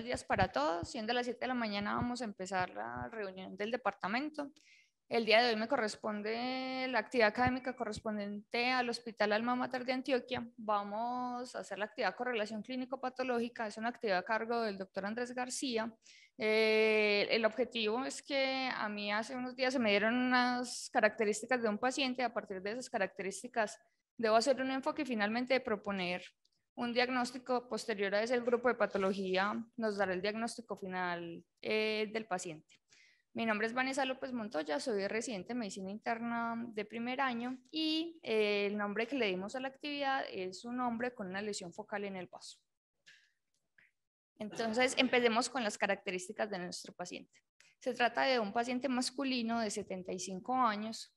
buenos días para todos. Siendo las 7 de la mañana vamos a empezar la reunión del departamento. El día de hoy me corresponde la actividad académica correspondiente al Hospital Alma Mater de Antioquia. Vamos a hacer la actividad correlación clínico-patológica. Es una actividad a cargo del doctor Andrés García. El objetivo es que a mí hace unos días se me dieron unas características de un paciente. A partir de esas características debo hacer un enfoque y finalmente proponer un diagnóstico. Posterior a ese, el grupo de patología nos dará el diagnóstico final del paciente. Mi nombre es Vanessa López Montoya, soy residente en medicina interna de primer año y el nombre que le dimos a la actividad es un hombre con una lesión focal en el vaso. Entonces, empecemos con las características de nuestro paciente. Se trata de un paciente masculino de 75 años,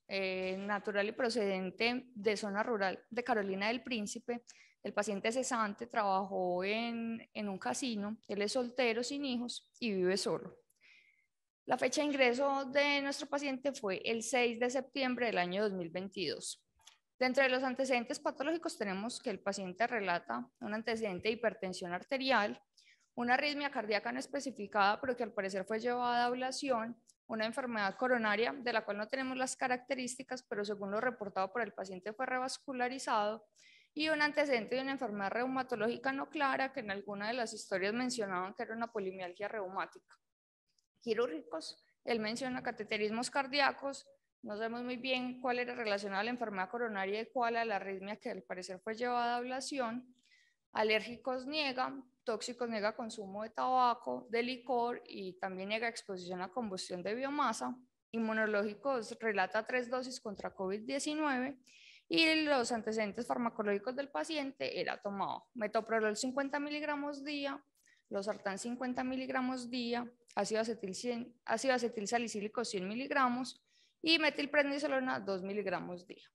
natural y procedente de zona rural de Carolina del Príncipe. El paciente es cesante, trabajó en un casino, él es soltero, sin hijos y vive solo. La fecha de ingreso de nuestro paciente fue el 6 de septiembre del año 2022. Dentro de los antecedentes patológicos tenemos que el paciente relata un antecedente de hipertensión arterial, una arritmia cardíaca no especificada, pero que al parecer fue llevada a ablación, una enfermedad coronaria de la cual no tenemos las características, pero según lo reportado por el paciente fue revascularizado, y un antecedente de una enfermedad reumatológica no clara, que en alguna de las historias mencionaban que era una polimialgia reumática. Quirúrgicos, él menciona cateterismos cardíacos, no sabemos muy bien cuál era relacionada a la enfermedad coronaria y cuál a la arritmia que al parecer fue llevada a ablación. Alérgicos niega, tóxicos niega consumo de tabaco, de licor y también niega exposición a combustión de biomasa. Inmunológicos relata 3 dosis contra COVID-19 y los antecedentes farmacológicos del paciente era tomado metoprolol 50 miligramos día, losartán 50 miligramos día, ácido acetil salicílico 100 miligramos y metilprednisolona 2 miligramos día.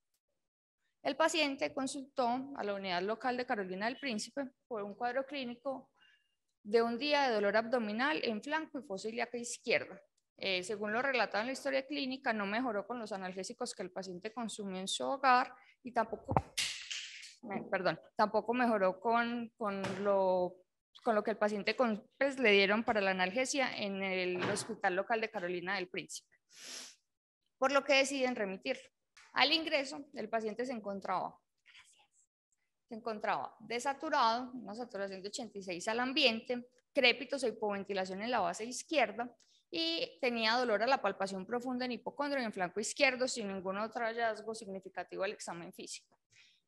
El paciente consultó a la unidad local de Carolina del Príncipe por un cuadro clínico de un día de dolor abdominal en flanco y fosa ilíaca izquierda. Según lo relatado en la historia clínica, no mejoró con los analgésicos que el paciente consumió en su hogar y tampoco mejoró con lo que el paciente le dieron para la analgesia en el hospital local de Carolina del Príncipe, por lo que deciden remitirlo. Al ingreso, el paciente se encontraba desaturado, una saturación de 86 al ambiente, crépitos e hipoventilación en la base izquierda y tenía dolor a la palpación profunda en hipocondrio y en flanco izquierdo sin ningún otro hallazgo significativo al examen físico.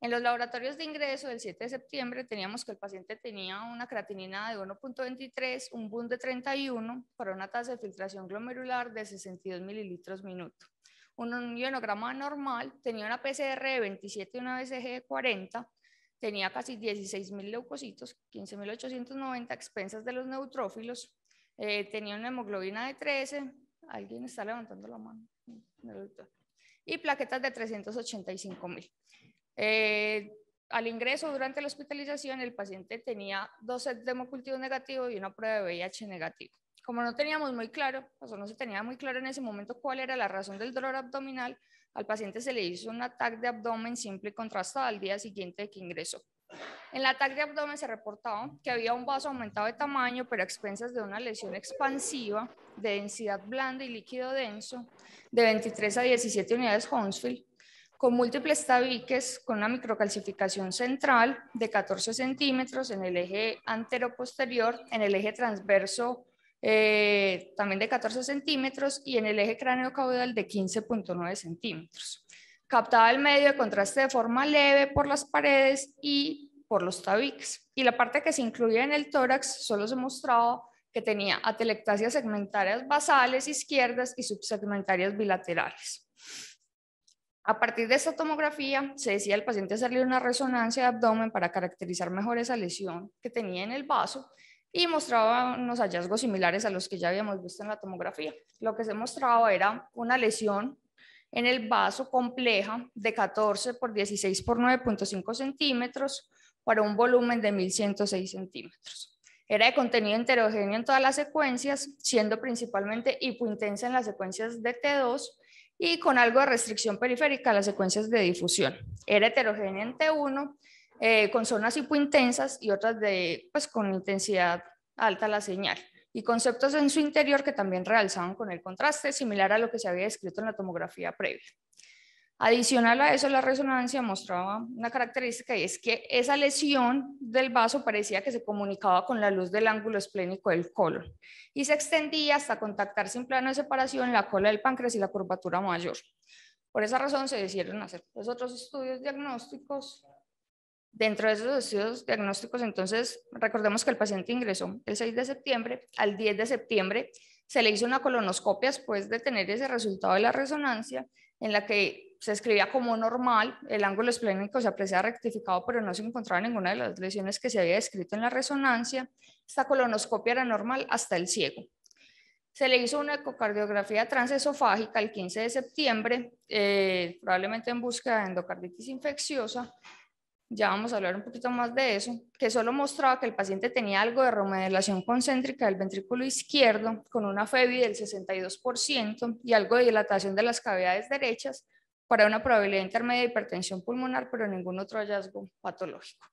En los laboratorios de ingreso del 7 de septiembre teníamos que el paciente tenía una creatinina de 1.23, un BUN de 31 para una tasa de filtración glomerular de 62 mililitros minuto. Un ionograma normal, tenía una PCR de 27 y una BCG de 40, tenía casi 16.000 leucocitos, 15.890 expensas de los neutrófilos, tenía una hemoglobina de 13, alguien está levantando la mano, y plaquetas de 385.000. Al ingreso, durante la hospitalización, el paciente tenía 2 sets de hemocultivo negativo y una prueba de VIH negativo. Como no teníamos muy claro, no se tenía muy claro en ese momento cuál era la razón del dolor abdominal, al paciente se le hizo un ataque de abdomen simple y contrastado al día siguiente de que ingresó. En el ataque de abdomen se reportaba que había un vaso aumentado de tamaño, pero a expensas de una lesión expansiva de densidad blanda y líquido denso de 23 a 17 unidades Hounsfield, con múltiples tabiques, con una microcalcificación central de 14 centímetros en el eje antero-posterior, en el eje transverso también de 14 centímetros y en el eje cráneo-caudal de 15.9 centímetros. Captaba el medio de contraste de forma leve por las paredes y por los tabiques. Y la parte que se incluía en el tórax solo se mostraba que tenía atelectasias segmentarias basales izquierdas y subsegmentarias bilaterales. A partir de esta tomografía se decía al paciente hacerle una resonancia de abdomen para caracterizar mejor esa lesión que tenía en el vaso y mostraba unos hallazgos similares a los que ya habíamos visto en la tomografía. Lo que se mostraba era una lesión en el vaso compleja de 14 por 16 por 9.5 centímetros para un volumen de 1106 centímetros. Era de contenido heterogéneo en todas las secuencias, siendo principalmente hipointensa en las secuencias de T2 y con algo de restricción periférica a las secuencias de difusión. Era heterogénea en T1, con zonas hipointensas y otras con intensidad alta la señal, y conceptos en su interior que también realzaban con el contraste, similar a lo que se había descrito en la tomografía previa. Adicional a eso, la resonancia mostraba una característica, y es que esa lesión del vaso parecía que se comunicaba con la luz del ángulo esplénico del colon y se extendía hasta contactar sin plano de separación la cola del páncreas y la curvatura mayor. Por esa razón se decidieron hacer pues, otros estudios diagnósticos. Dentro de esos estudios diagnósticos, entonces, recordemos que el paciente ingresó el 6 de septiembre, al 10 de septiembre se le hizo una colonoscopia después de tener ese resultado de la resonancia, en la que se escribía como normal, el ángulo esplénico se apreciaba rectificado, pero no se encontraba ninguna de las lesiones que se había descrito en la resonancia. Esta colonoscopia era normal hasta el ciego. Se le hizo una ecocardiografía transesofágica el 15 de septiembre, probablemente en búsqueda de endocarditis infecciosa. Ya vamos a hablar un poquito más de eso, que solo mostraba que el paciente tenía algo de remodelación concéntrica del ventrículo izquierdo, con una FEBI del 62% y algo de dilatación de las cavidades derechas, para una probabilidad intermedia de hipertensión pulmonar, pero ningún otro hallazgo patológico.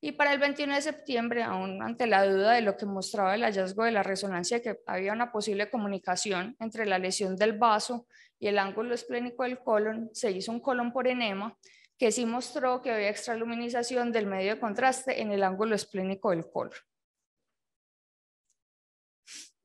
Y para el 21 de septiembre, aún ante la duda de lo que mostraba el hallazgo de la resonancia, que había una posible comunicación entre la lesión del vaso y el ángulo esplénico del colon, se hizo un colon por enema, que sí mostró que había extraluminización del medio de contraste en el ángulo esplénico del colon.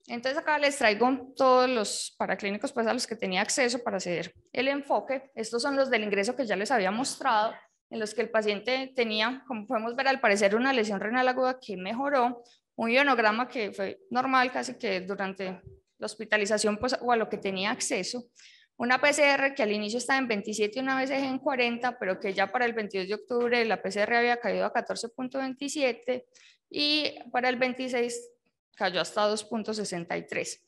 Entonces acá les traigo todos los paraclínicos pues, a los que tenía acceso para hacer el enfoque. Estos son los del ingreso que ya les había mostrado, en los que el paciente tenía, como podemos ver, al parecer una lesión renal aguda que mejoró, un ionograma que fue normal casi que durante la hospitalización pues, o a lo que tenía acceso, una PCR que al inicio estaba en 27 y una BCG en 40, pero que ya para el 22 de octubre la PCR había caído a 14.27 y para el 26 cayó hasta 2.63.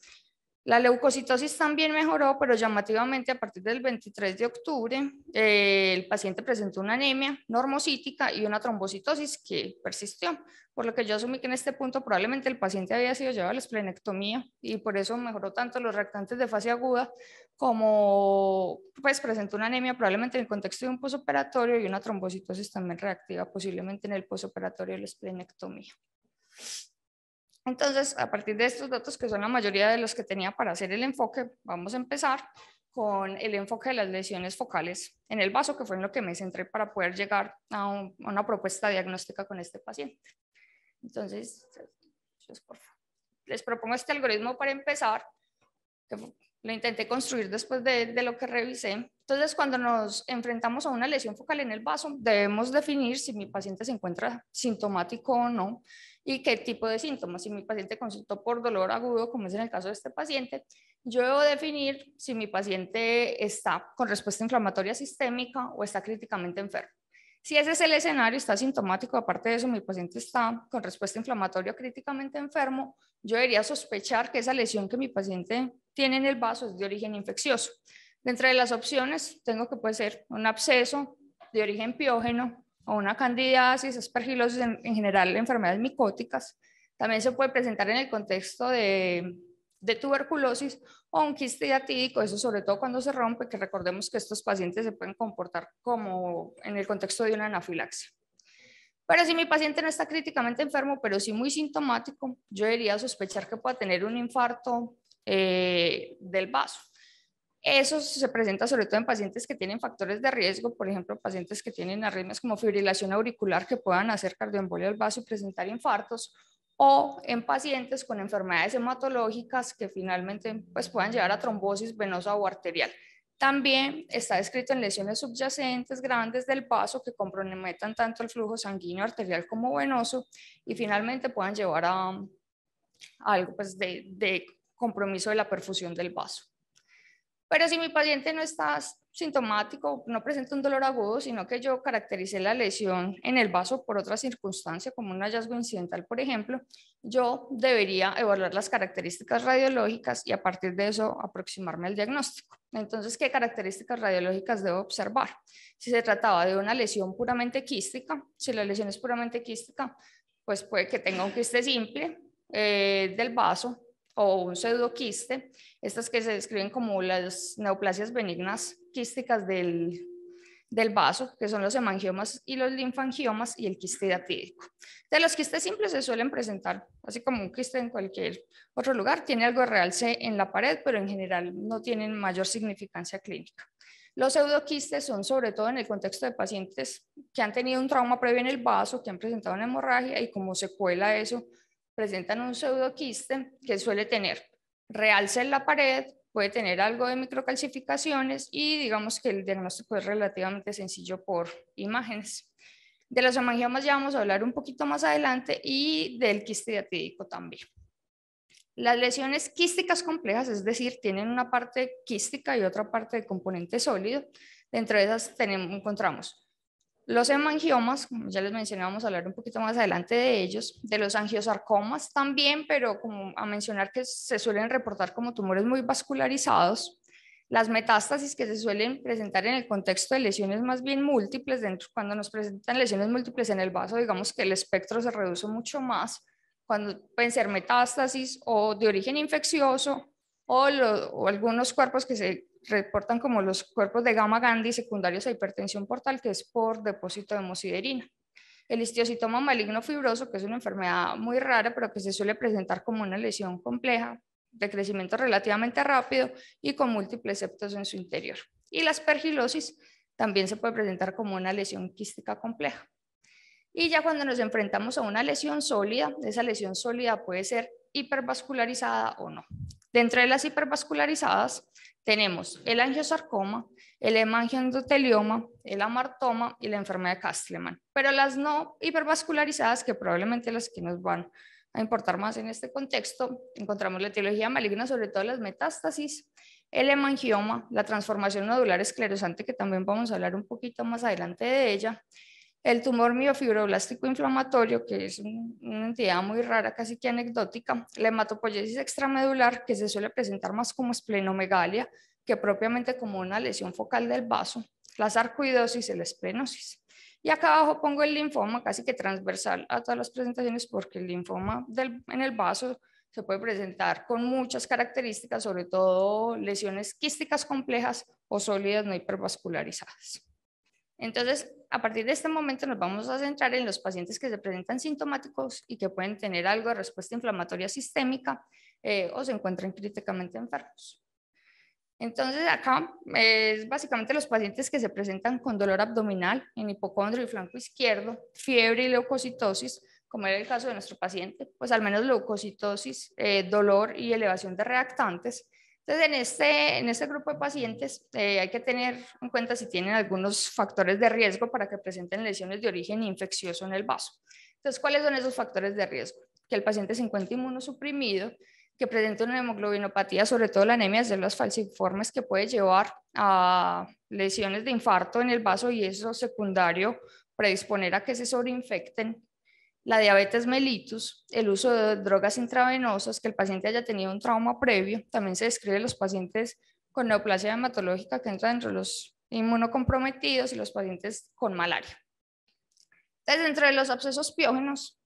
La leucocitosis también mejoró, pero llamativamente a partir del 23 de octubre el paciente presentó una anemia normocítica y una trombocitosis que persistió, por lo que yo asumí que en este punto probablemente el paciente había sido llevado a la esplenectomía y por eso mejoró tanto los reactantes de fase aguda como pues presentó una anemia probablemente en el contexto de un posoperatorio y una trombocitosis también reactiva posiblemente en el posoperatorio de la esplenectomía. Entonces, a partir de estos datos, que son la mayoría de los que tenía para hacer el enfoque, vamos a empezar con el enfoque de las lesiones focales en el vaso, que fue en lo que me centré para poder llegar a una propuesta diagnóstica con este paciente. Entonces, les propongo este algoritmo para empezar, que lo intenté construir después de lo que revisé. Entonces, cuando nos enfrentamos a una lesión focal en el vaso, debemos definir si mi paciente se encuentra sintomático o no y qué tipo de síntomas. Si mi paciente consultó por dolor agudo, como es en el caso de este paciente, yo debo definir si mi paciente está con respuesta inflamatoria sistémica o está críticamente enfermo. Si ese es el escenario, está sintomático, aparte de eso, mi paciente está con respuesta inflamatoria o críticamente enfermo, yo debería sospechar que esa lesión que mi paciente tiene en el vaso es de origen infeccioso. Dentro de las opciones, tengo que puede ser un absceso de origen piógeno o una candidiasis, aspergilosis, en general enfermedades micóticas. También se puede presentar en el contexto de tuberculosis o un quiste diatídico, eso sobre todo cuando se rompe, que recordemos que estos pacientes se pueden comportar como en el contexto de una anafilaxia. Pero si mi paciente no está críticamente enfermo, pero sí muy sintomático, yo debería sospechar que pueda tener un infarto del vaso. Eso se presenta sobre todo en pacientes que tienen factores de riesgo, por ejemplo, pacientes que tienen arritmias como fibrilación auricular que puedan hacer cardioembolia del vaso y presentar infartos, o en pacientes con enfermedades hematológicas que finalmente pues, puedan llevar a trombosis venosa o arterial. También está descrito en lesiones subyacentes grandes del vaso que comprometan tanto el flujo sanguíneo arterial como venoso y finalmente puedan llevar a algo pues, de compromiso de la perfusión del vaso. Pero si mi paciente no está sintomático, no presenta un dolor agudo, sino que yo caractericé la lesión en el vaso por otra circunstancia, como un hallazgo incidental, por ejemplo, yo debería evaluar las características radiológicas y a partir de eso aproximarme al diagnóstico. Entonces, ¿qué características radiológicas debo observar? Si se trataba de una lesión puramente quística, si la lesión es puramente quística, pues puede que tenga un quiste simple del vaso o un pseudoquiste, estas que se describen como las neoplasias benignas quísticas del del vaso, que son los hemangiomas y los linfangiomas y el quiste hidatídico. De los quistes simples se suelen presentar, así como un quiste en cualquier otro lugar, tiene algo de realce en la pared, pero en general no tienen mayor significancia clínica. Los pseudoquistes son sobre todo en el contexto de pacientes que han tenido un trauma previo en el vaso, que han presentado una hemorragia y como secuela de eso presentan un pseudoquiste que suele tener realce en la pared, puede tener algo de microcalcificaciones y digamos que el diagnóstico es relativamente sencillo por imágenes. De los hemangiomas ya vamos a hablar un poquito más adelante y del quiste hidatídico también. Las lesiones quísticas complejas, es decir, tienen una parte quística y otra parte de componente sólido. Dentro de esas encontramos los hemangiomas, como ya les mencioné, vamos a hablar un poquito más adelante de ellos, de los angiosarcomas también, pero como a mencionar que se suelen reportar como tumores muy vascularizados. Las metástasis que se suelen presentar en el contexto de lesiones más bien múltiples, cuando nos presentan lesiones múltiples en el vaso, digamos que el espectro se reduce mucho más, cuando pueden ser metástasis o de origen infeccioso o algunos cuerpos que se reportan como los cuerpos de gamma Gandhi secundarios a hipertensión portal, que es por depósito de hemosiderina. El histiocitoma maligno fibroso, que es una enfermedad muy rara, pero que se suele presentar como una lesión compleja, de crecimiento relativamente rápido y con múltiples septos en su interior. Y la aspergilosis también se puede presentar como una lesión quística compleja. Y ya cuando nos enfrentamos a una lesión sólida, esa lesión sólida puede ser hipervascularizada o no. Dentro de las hipervascularizadas tenemos el angiosarcoma, el hemangioendotelioma, el amartoma y la enfermedad de Castleman. Pero las no hipervascularizadas, que probablemente las que nos van a importar más en este contexto, encontramos la etiología maligna, sobre todo las metástasis, el hemangioma, la transformación nodular esclerosante, que también vamos a hablar un poquito más adelante de ella, el tumor miofibroblástico inflamatorio, que es una entidad muy rara, casi que anecdótica, la hematopoiesis extramedular, que se suele presentar más como esplenomegalia que propiamente como una lesión focal del vaso, la sarcoidosis y la esplenosis. Y acá abajo pongo el linfoma, casi que transversal a todas las presentaciones, porque el linfoma en el vaso se puede presentar con muchas características, sobre todo lesiones quísticas complejas o sólidas no hipervascularizadas. Entonces, a partir de este momento nos vamos a centrar en los pacientes que se presentan sintomáticos y que pueden tener algo de respuesta inflamatoria sistémica o se encuentran críticamente enfermos. Entonces, acá es básicamente los pacientes que se presentan con dolor abdominal en hipocondrio y flanco izquierdo, fiebre y leucocitosis, como era el caso de nuestro paciente, pues al menos leucocitosis, dolor y elevación de reactantes. Entonces, en este grupo de pacientes hay que tener en cuenta si tienen algunos factores de riesgo para que presenten lesiones de origen infeccioso en el vaso. Entonces, ¿cuáles son esos factores de riesgo? Que el paciente se encuentre inmunosuprimido, que presente una hemoglobinopatía, sobre todo la anemia de células falciformes, que puede llevar a lesiones de infarto en el vaso y eso secundario predisponer a que se sobreinfecten. La diabetes mellitus, el uso de drogas intravenosas, que el paciente haya tenido un trauma previo, también se describe en los pacientes con neoplasia hematológica que entran entre los inmunocomprometidos y los pacientes con malaria. Entonces, dentro de los abscesos piógenos,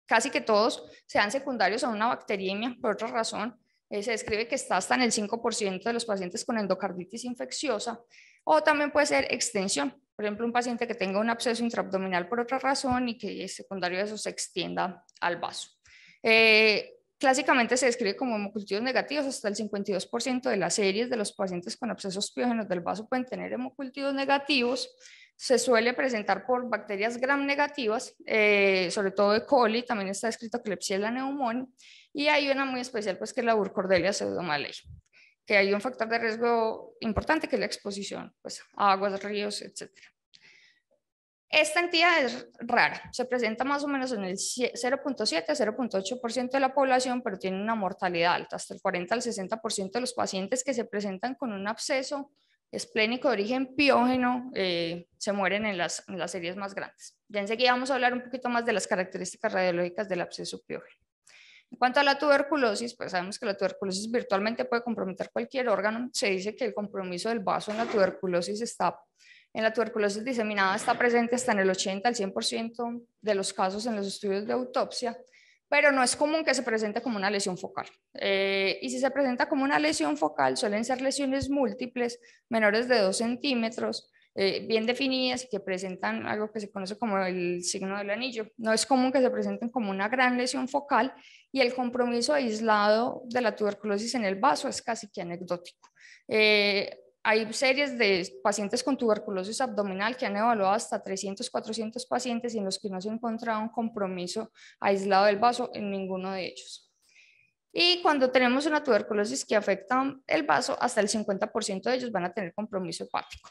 casi que todos sean secundarios a una bacteriemia por otra razón. Se describe que está hasta en el 5% de los pacientes con endocarditis infecciosa o también puede ser extensión. Por ejemplo, un paciente que tenga un absceso intraabdominal por otra razón y que secundario a eso se extienda al vaso. Clásicamente se describe como hemocultivos negativos, hasta el 52% de las series de los pacientes con abscesos piógenos del vaso pueden tener hemocultivos negativos. Se suele presentar por bacterias gram negativas, sobre todo E. coli, también está escrito Klebsiella pneumoniae, y hay una muy especial, pues, que es la Burkholderia pseudomallei, que hay un factor de riesgo importante que es la exposición, pues, a aguas, ríos, etc. Esta entidad es rara, se presenta más o menos en el 0.7 a 0.8% de la población, pero tiene una mortalidad alta, hasta el 40 al 60% de los pacientes que se presentan con un absceso esplénico de origen piógeno se mueren en las series más grandes. Ya enseguida vamos a hablar un poquito más de las características radiológicas del absceso piógeno. En cuanto a la tuberculosis, pues sabemos que la tuberculosis virtualmente puede comprometer cualquier órgano. Se dice que el compromiso del vaso en la tuberculosis diseminada está presente hasta en el 80 al 100% de los casos en los estudios de autopsia, pero no es común que se presente como una lesión focal. Y si se presenta como una lesión focal, suelen ser lesiones múltiples, menores de 2 centímetros, bien definidas y que presentan algo que se conoce como el signo del anillo. No es común que se presenten como una gran lesión focal y el compromiso aislado de la tuberculosis en el vaso es casi que anecdótico. Hay series de pacientes con tuberculosis abdominal que han evaluado hasta 300, 400 pacientes y en los que no se ha encontrado un compromiso aislado del vaso en ninguno de ellos. Y cuando tenemos una tuberculosis que afecta el vaso, hasta el 50% de ellos van a tener compromiso hepático.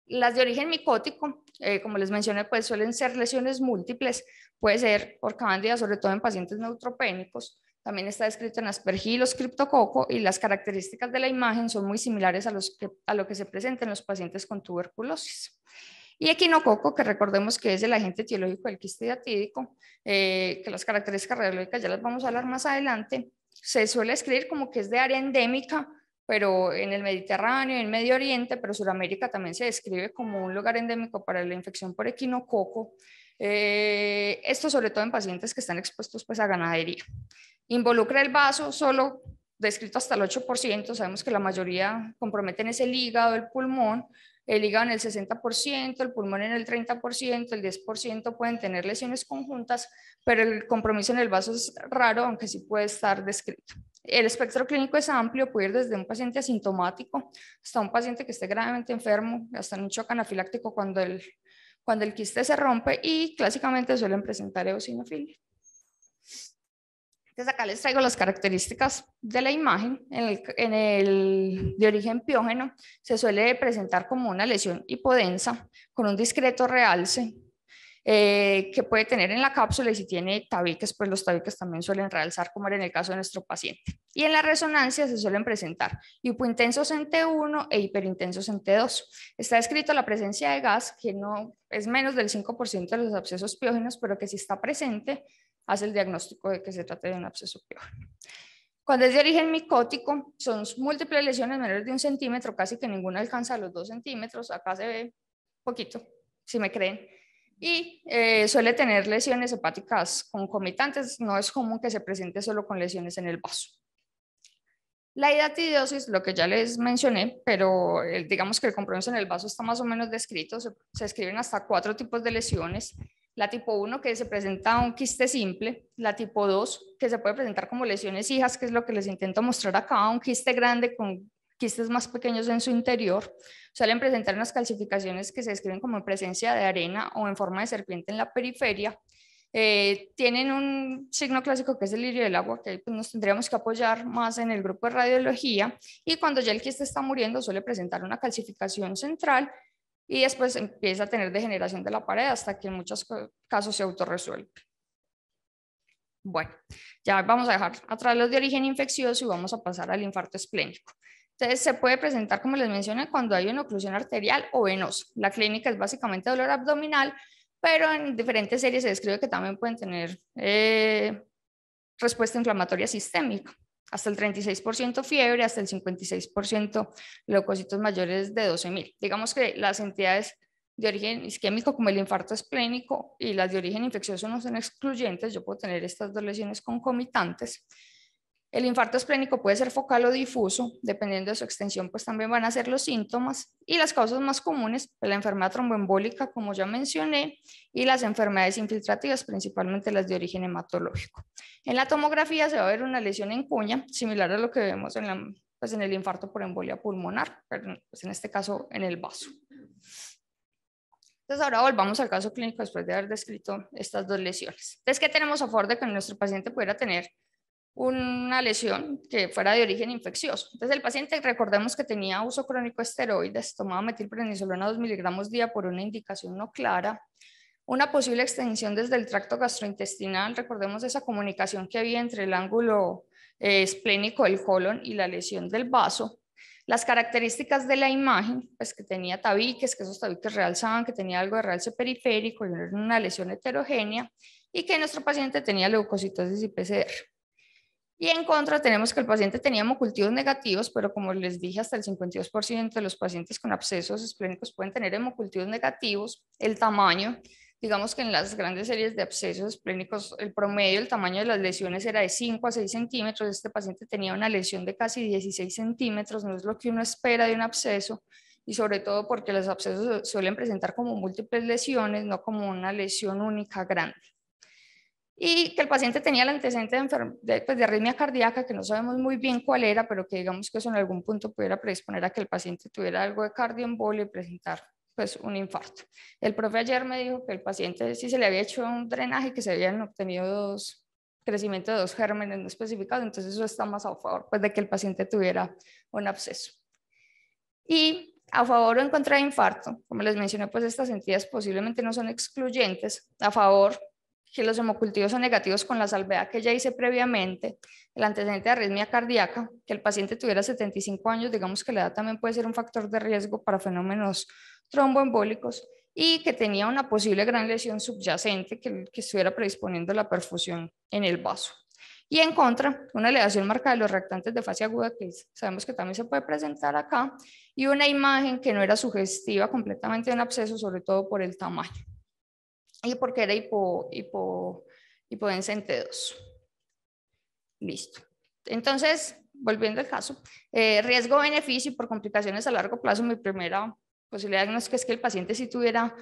Las de origen micótico, como les mencioné, pues suelen ser lesiones múltiples, puede ser por cándida, sobre todo en pacientes neutropénicos. También está descrito en Aspergillus criptococo y las características de la imagen son muy similares a lo que se presenta en los pacientes con tuberculosis. Y equinococo, que recordemos que es el agente etiológico del quiste diatídico, que las características radiológicas ya las vamos a hablar más adelante, se suele escribir como que es de área endémica, pero en el Mediterráneo, en Medio Oriente, pero Sudamérica también se describe como un lugar endémico para la infección por equinococo. Esto sobre todo en pacientes que están expuestos pues, a ganadería. Involucra el vaso solo descrito hasta el 8%, sabemos que la mayoría comprometen es el hígado, el pulmón, el hígado en el 60%, el pulmón en el 30%, el 10% pueden tener lesiones conjuntas, pero el compromiso en el vaso es raro, aunque sí puede estar descrito. El espectro clínico es amplio, puede ir desde un paciente asintomático hasta un paciente que esté gravemente enfermo, hasta un shock anafiláctico cuando el quiste se rompe y clásicamente suelen presentar eosinofilia. Entonces acá les traigo las características de la imagen. En el de origen piógeno se suele presentar como una lesión hipodensa con un discreto realce que puede tener en la cápsula y si tiene tabiques, pues los tabiques también suelen realzar como era en el caso de nuestro paciente. Y en la resonancia se suelen presentar hipointensos en T1 e hiperintensos en T2. Está descrito la presencia de gas que no es menos del 5% de los abscesos piógenos, pero que si está presente hace el diagnóstico de que se trata de un absceso piógeno. Cuando es de origen micótico, son múltiples lesiones menores de 1 centímetro, casi que ninguna alcanza los 2 centímetros, acá se ve poquito, si me creen, y suele tener lesiones hepáticas concomitantes, no es común que se presente solo con lesiones en el vaso. La hidatidiosis, lo que ya les mencioné, pero digamos que el compromiso en el vaso está más o menos descrito, se escriben hasta 4 tipos de lesiones. La tipo 1 que se presenta un quiste simple, la tipo 2 que se puede presentar como lesiones hijas, que es lo que les intento mostrar acá, un quiste grande con quistes más pequeños en su interior. Suelen presentar unas calcificaciones que se describen como en presencia de arena o en forma de serpiente en la periferia. Tienen un signo clásico que es el lirio del agua, que pues, nos tendríamos que apoyar más en el grupo de radiología, y cuando ya el quiste está muriendo suele presentar una calcificación central y después empieza a tener degeneración de la pared hasta que en muchos casos se autorresuelve. Bueno, ya vamos a dejar atrás los de origen infeccioso y vamos a pasar al infarto esplénico. Entonces se puede presentar, como les mencioné, cuando hay una oclusión arterial o venosa. La clínica es básicamente dolor abdominal, pero en diferentes series se describe que también pueden tener respuesta inflamatoria sistémica. Hasta el 36% fiebre, hasta el 56% leucocitos mayores de 12.000. Digamos que las entidades de origen isquémico como el infarto esplénico y las de origen infeccioso no son excluyentes, yo puedo tener estas dos lesiones concomitantes. El infarto esplénico puede ser focal o difuso, dependiendo de su extensión, pues también van a ser los síntomas. Y las causas más comunes, pues la enfermedad tromboembólica, como ya mencioné, y las enfermedades infiltrativas, principalmente las de origen hematológico. En la tomografía se va a ver una lesión en cuña, similar a lo que vemos en el infarto por embolia pulmonar, pero pues en este caso en el vaso. Entonces ahora volvamos al caso clínico después de haber descrito estas dos lesiones. Entonces, ¿qué tenemos a favor de que nuestro paciente pudiera tener una lesión que fuera de origen infeccioso? Entonces el paciente, recordemos que tenía uso crónico de esteroides, tomaba metilprednisolona 2 miligramos día por una indicación no clara, una posible extensión desde el tracto gastrointestinal, recordemos esa comunicación que había entre el ángulo esplénico del colon y la lesión del vaso. Las características de la imagen, pues que tenía tabiques, que esos tabiques realzaban, que tenía algo de realce periférico y una lesión heterogénea, y que nuestro paciente tenía leucocitosis y PCR. Y en contra tenemos que el paciente tenía hemocultivos negativos, pero como les dije, hasta el 52% de los pacientes con abscesos esplénicos pueden tener hemocultivos negativos. El tamaño, digamos que en las grandes series de abscesos esplénicos, el promedio, el tamaño de las lesiones era de 5 a 6 centímetros. Este paciente tenía una lesión de casi 16 centímetros, no es lo que uno espera de un absceso. y sobre todo porque los abscesos suelen presentar como múltiples lesiones, no como una lesión única grande. Y que el paciente tenía el antecedente de arritmia cardíaca, que no sabemos muy bien cuál era, pero que digamos que eso en algún punto pudiera predisponer a que el paciente tuviera algo de cardioembolia y presentar pues un infarto. El profe ayer me dijo que el paciente sí se le había hecho un drenaje y que se habían obtenido crecimiento de 2 gérmenes no especificados, entonces eso está más a favor pues, de que el paciente tuviera un absceso. Y a favor o en contra de infarto, como les mencioné, pues estas entidades posiblemente no son excluyentes. A favor, que los hemocultivos son negativos con la salvedad que ya hice previamente, el antecedente de arritmia cardíaca, que el paciente tuviera 75 años, digamos que la edad también puede ser un factor de riesgo para fenómenos tromboembólicos, y que tenía una posible gran lesión subyacente que estuviera predisponiendo la perfusión en el vaso. Y en contra, una elevación marcada de los reactantes de fase aguda, que sabemos que también se puede presentar acá, y una imagen que no era sugestiva completamente de un absceso, sobre todo por el tamaño y porque era hipodensa en T2. Listo. Entonces, volviendo al caso, riesgo-beneficio por complicaciones a largo plazo, mi primera posibilidad diagnóstica es que el paciente sí tuviera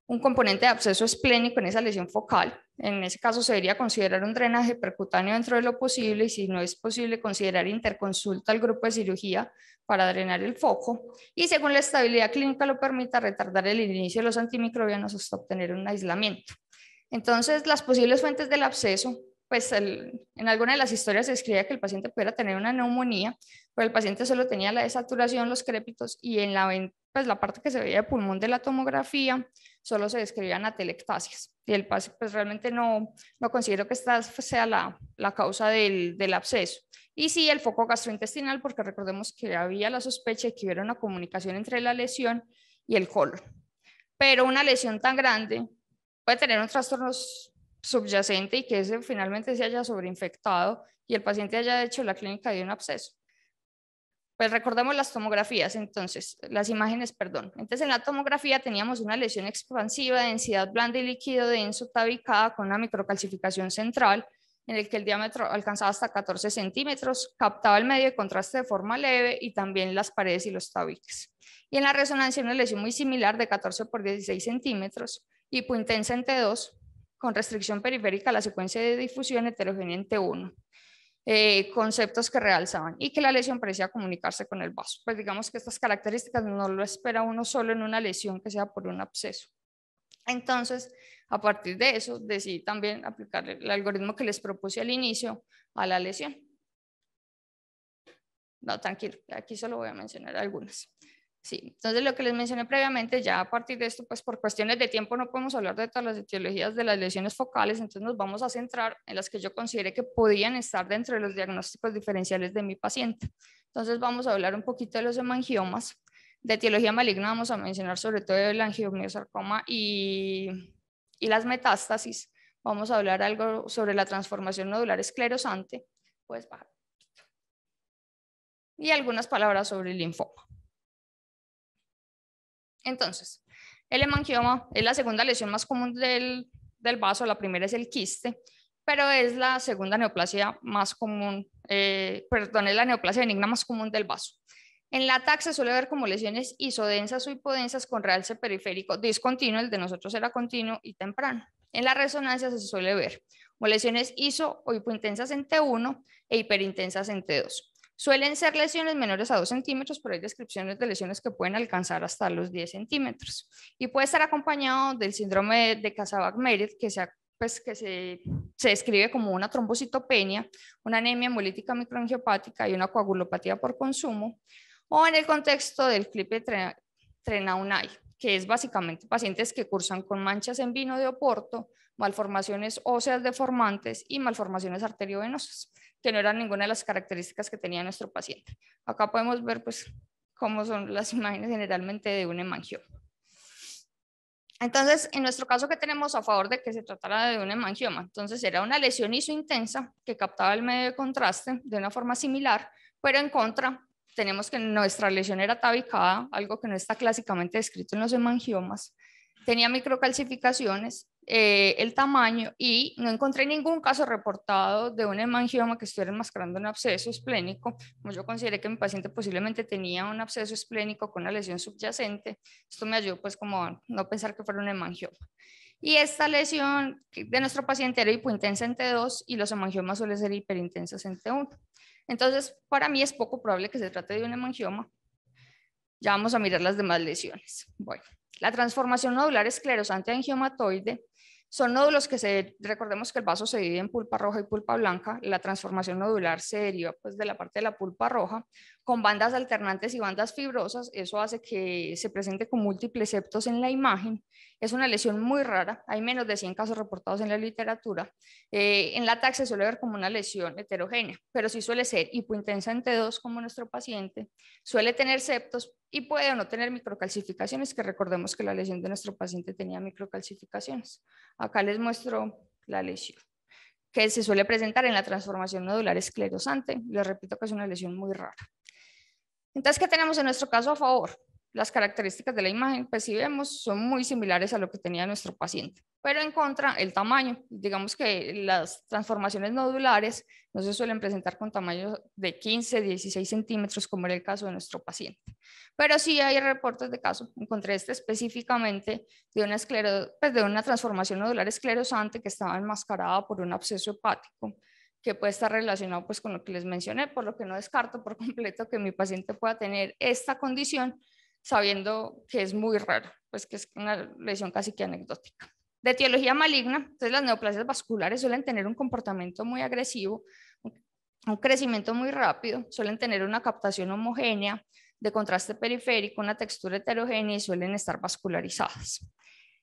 un componente de absceso esplénico en esa lesión focal. En ese caso se debería considerar un drenaje percutáneo dentro de lo posible, y si no es posible, considerar interconsulta al grupo de cirugía para drenar el foco, y según la estabilidad clínica lo permita, retardar el inicio de los antimicrobianos hasta obtener un aislamiento. Entonces, las posibles fuentes del absceso, pues en alguna de las historias se escribía que el paciente pudiera tener una neumonía, pero el paciente solo tenía la desaturación, los crépitos, y en la parte que se veía de pulmón de la tomografía solo se describían atelectasias. Y el paciente pues realmente no considero que esta sea la causa del absceso. Y sí, el foco gastrointestinal, porque recordemos que había la sospecha de que hubiera una comunicación entre la lesión y el colon. Pero una lesión tan grande puede tener un trastorno subyacente y que ese finalmente se haya sobreinfectado y el paciente haya hecho la clínica de un absceso. Pues recordemos las tomografías, entonces, las imágenes, perdón. Entonces en la tomografía teníamos una lesión expansiva de densidad blanda y líquido denso tabicada con una microcalcificación central en el que el diámetro alcanzaba hasta 14 centímetros, captaba el medio de contraste de forma leve y también las paredes y los tabiques. Y en la resonancia una lesión muy similar de 14 por 16 centímetros, hipointensa en T2, con restricción periférica a la secuencia de difusión heterogénea en T1. Conceptos que realzaban y que la lesión parecía comunicarse con el vaso. Pues digamos que estas características no lo espera uno solo en una lesión que sea por un absceso. Entonces, a partir de eso, decidí también aplicar el algoritmo que les propuse al inicio a la lesión. No, tranquilo, aquí solo voy a mencionar algunas. Sí, entonces lo que les mencioné previamente, ya a partir de esto, pues por cuestiones de tiempo no podemos hablar de todas las etiologías de las lesiones focales, entonces nos vamos a centrar en las que yo consideré que podían estar dentro de los diagnósticos diferenciales de mi paciente. Entonces vamos a hablar un poquito de los hemangiomas. De etiología maligna vamos a mencionar sobre todo el angiomiosarcoma y las metástasis. Vamos a hablar algo sobre la transformación nodular esclerosante, pues bajar. Y algunas palabras sobre el linfoma. Entonces, el hemangioma es la segunda lesión más común del vaso, la primera es el quiste, pero es la segunda neoplasia más común, es la neoplasia benigna más común del vaso. En la TAC se suele ver como lesiones isodensas o hipodensas con realce periférico discontinuo, el de nosotros era continuo y temprano. En la resonancia se suele ver como lesiones iso o hipointensas en T1 e hiperintensas en T2. Suelen ser lesiones menores a 2 centímetros, pero hay descripciones de lesiones que pueden alcanzar hasta los 10 centímetros. Y puede estar acompañado del síndrome de Kasabag-Merit, que se describe como una trombocitopenia, una anemia hemolítica microangiopática y una coagulopatía por consumo, o en el contexto del clipe Trenaunay, que es básicamente pacientes que cursan con manchas en vino de Oporto, malformaciones óseas deformantes y malformaciones arteriovenosas, que no eran ninguna de las características que tenía nuestro paciente. Acá podemos ver pues cómo son las imágenes generalmente de un hemangioma. Entonces, en nuestro caso, ¿qué tenemos a favor de que se tratara de un hemangioma? Entonces, era una lesión isointensa que captaba el medio de contraste de una forma similar, pero en contra tenemos que nuestra lesión era tabicada, algo que no está clásicamente descrito en los hemangiomas, tenía microcalcificaciones, el tamaño, y no encontré ningún caso reportado de un hemangioma que estuviera enmascarando un absceso esplénico. Como yo consideré que mi paciente posiblemente tenía un absceso esplénico con una lesión subyacente, esto me ayudó pues como a no pensar que fuera un hemangioma. Y esta lesión de nuestro paciente era hipointensa en T2 y los hemangiomas suelen ser hiperintensos en T1. Entonces, para mí es poco probable que se trate de un hemangioma. Ya vamos a mirar las demás lesiones. Bueno, la transformación nodular esclerosante angiomatoide son nódulos que recordemos que el vaso se divide en pulpa roja y pulpa blanca. La transformación nodular se deriva pues de la parte de la pulpa roja con bandas alternantes y bandas fibrosas. Eso hace que se presente con múltiples septos en la imagen. Es una lesión muy rara, hay menos de 100 casos reportados en la literatura. En la TAC se suele ver como una lesión heterogénea, pero sí suele ser hipointensa en T2 como nuestro paciente, suele tener septos y puede o no tener microcalcificaciones, que recordemos que la lesión de nuestro paciente tenía microcalcificaciones. Acá les muestro la lesión, que se suele presentar en la transformación nodular esclerosante. Les repito que es una lesión muy rara. Entonces, ¿qué tenemos en nuestro caso a favor? Las características de la imagen, pues si vemos, son muy similares a lo que tenía nuestro paciente, pero en contra el tamaño. Digamos que las transformaciones nodulares no se suelen presentar con tamaños de 15, 16 centímetros, como era el caso de nuestro paciente. Pero sí hay reportes de casos, encontré este específicamente de una transformación nodular esclerosante que estaba enmascarada por un absceso hepático, que puede estar relacionado pues con lo que les mencioné, por lo que no descarto por completo que mi paciente pueda tener esta condición, sabiendo que es muy raro, pues que es una lesión casi que anecdótica. De etiología maligna, entonces las neoplasias vasculares suelen tener un comportamiento muy agresivo, un crecimiento muy rápido, suelen tener una captación homogénea, de contraste periférico, una textura heterogénea y suelen estar vascularizadas.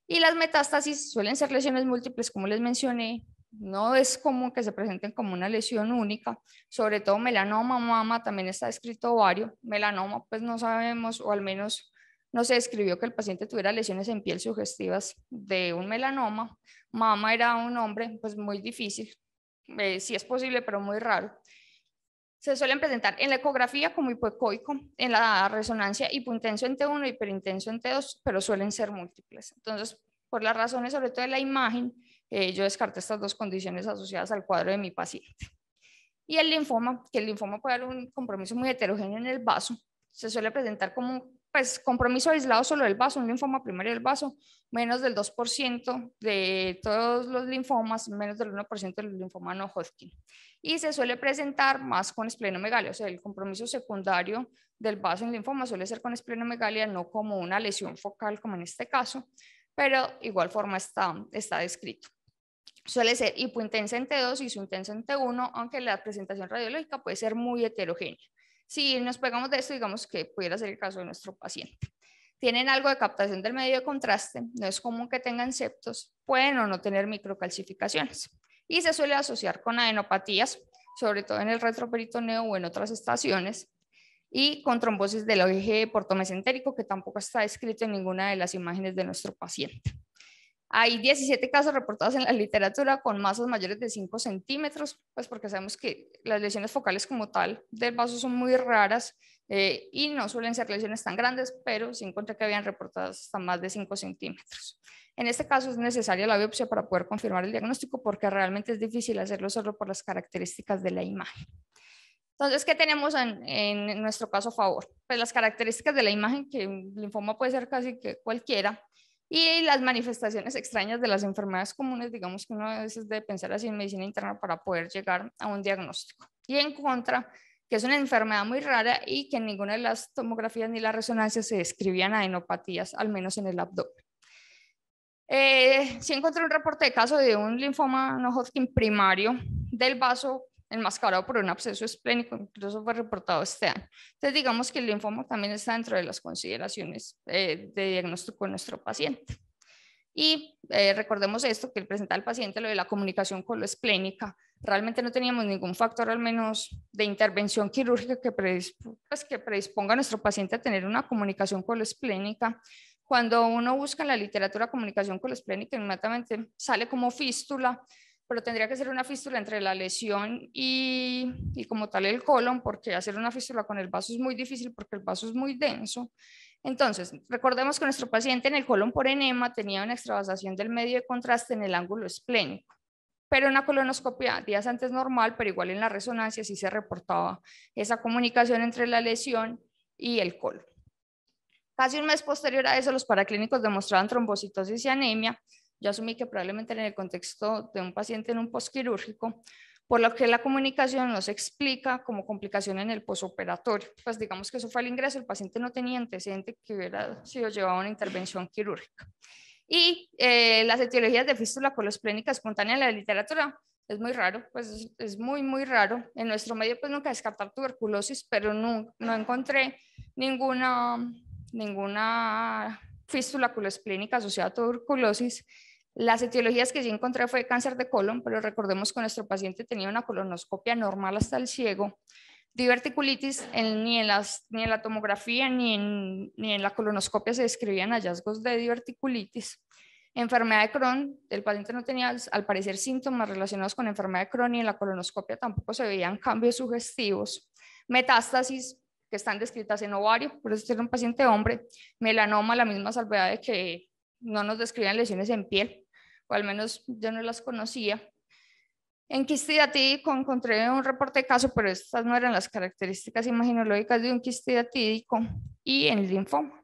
Y las metástasis suelen ser lesiones múltiples, como les mencioné. No es común que se presenten como una lesión única, sobre todo melanoma, mama, también está descrito ovario. Melanoma, pues no sabemos, o al menos no se describió que el paciente tuviera lesiones en piel sugestivas de un melanoma. Mama era un hombre, pues muy difícil, sí es posible, pero muy raro. Se suelen presentar en la ecografía como hipoecoico, en la resonancia hipointenso en T1 y hiperintenso en T2, pero suelen ser múltiples. Entonces, por las razones sobre todo de la imagen, yo descarté estas dos condiciones asociadas al cuadro de mi paciente. Y el linfoma, que el linfoma puede dar un compromiso muy heterogéneo en el vaso, se suele presentar como pues, compromiso aislado solo del vaso, un linfoma primario del vaso, menos del 2% de todos los linfomas, menos del 1% del linfoma no Hodgkin. Y se suele presentar más con esplenomegalia, o sea, el compromiso secundario del vaso en linfoma suele ser con esplenomegalia, no como una lesión focal como en este caso, pero igual forma está descrito. Suele ser hipointensa en T2 y subintensa en T1, aunque la presentación radiológica puede ser muy heterogénea. Si nos pegamos de esto, digamos que pudiera ser el caso de nuestro paciente. Tienen algo de captación del medio de contraste, no es común que tengan septos, pueden o no tener microcalcificaciones. Y se suele asociar con adenopatías, sobre todo en el retroperitoneo o en otras estaciones, y con trombosis del eje portomesentérico, que tampoco está descrito en ninguna de las imágenes de nuestro paciente. Hay 17 casos reportados en la literatura con masas mayores de 5 centímetros, pues porque sabemos que las lesiones focales como tal del vaso son muy raras y no suelen ser lesiones tan grandes, pero sí encontré que habían reportadas hasta más de 5 centímetros. En este caso es necesaria la biopsia para poder confirmar el diagnóstico porque realmente es difícil hacerlo solo por las características de la imagen. Entonces, ¿qué tenemos en nuestro caso a favor? Pues las características de la imagen, que el linfoma puede ser casi que cualquiera, y las manifestaciones extrañas de las enfermedades comunes, digamos que uno a veces debe pensar así en medicina interna para poder llegar a un diagnóstico. Y en contra, que es una enfermedad muy rara y que en ninguna de las tomografías ni las resonancias se describían adenopatías, al menos en el abdomen. Sí encontré un reporte de caso de un linfoma no Hodgkin primario del vaso enmascarado por un absceso esplénico, incluso fue reportado este año. Entonces digamos que el linfoma también está dentro de las consideraciones de diagnóstico de nuestro paciente. Y recordemos esto, que el presentar al paciente lo de la comunicación coloesplénica, realmente no teníamos ningún factor al menos de intervención quirúrgica que predisponga a nuestro paciente a tener una comunicación coloesplénica. Cuando uno busca en la literatura comunicación coloesplénica, inmediatamente sale como fístula, pero tendría que ser una fístula entre la lesión y como tal el colon, porque hacer una fístula con el vaso es muy difícil porque el vaso es muy denso. Entonces, recordemos que nuestro paciente en el colon por enema tenía una extravasación del medio de contraste en el ángulo esplénico, pero en la colonoscopia días antes normal, pero igual en la resonancia sí se reportaba esa comunicación entre la lesión y el colon. Casi un mes posterior a eso, los paraclínicos demostraban trombocitosis y anemia. Yo asumí que probablemente en el contexto de un paciente en un postquirúrgico, por lo que la comunicación no se explica como complicación en el posoperatorio. Pues digamos que eso fue al ingreso, el paciente no tenía antecedente que hubiera sido llevado a una intervención quirúrgica. Y las etiologías de fístula coloesplénica espontánea en la literatura es muy raro, pues es muy raro. En nuestro medio pues nunca descartar tuberculosis, pero no encontré ninguna fístula coloesplénica asociada a tuberculosis. Las etiologías que sí encontré fue cáncer de colon, pero recordemos que nuestro paciente tenía una colonoscopia normal hasta el ciego. Diverticulitis, ni en la tomografía ni en la colonoscopia se describían hallazgos de diverticulitis. Enfermedad de Crohn, el paciente no tenía al parecer síntomas relacionados con enfermedad de Crohn y en la colonoscopia tampoco se veían cambios sugestivos. Metástasis, que están descritas en ovario, por eso era un paciente hombre. Melanoma, la misma salvedad de que no nos describían lesiones en piel, o al menos yo no las conocía. En quistidatídico encontré un reporte de caso, pero estas no eran las características imaginológicas de un quistidatídico, y en linfoma.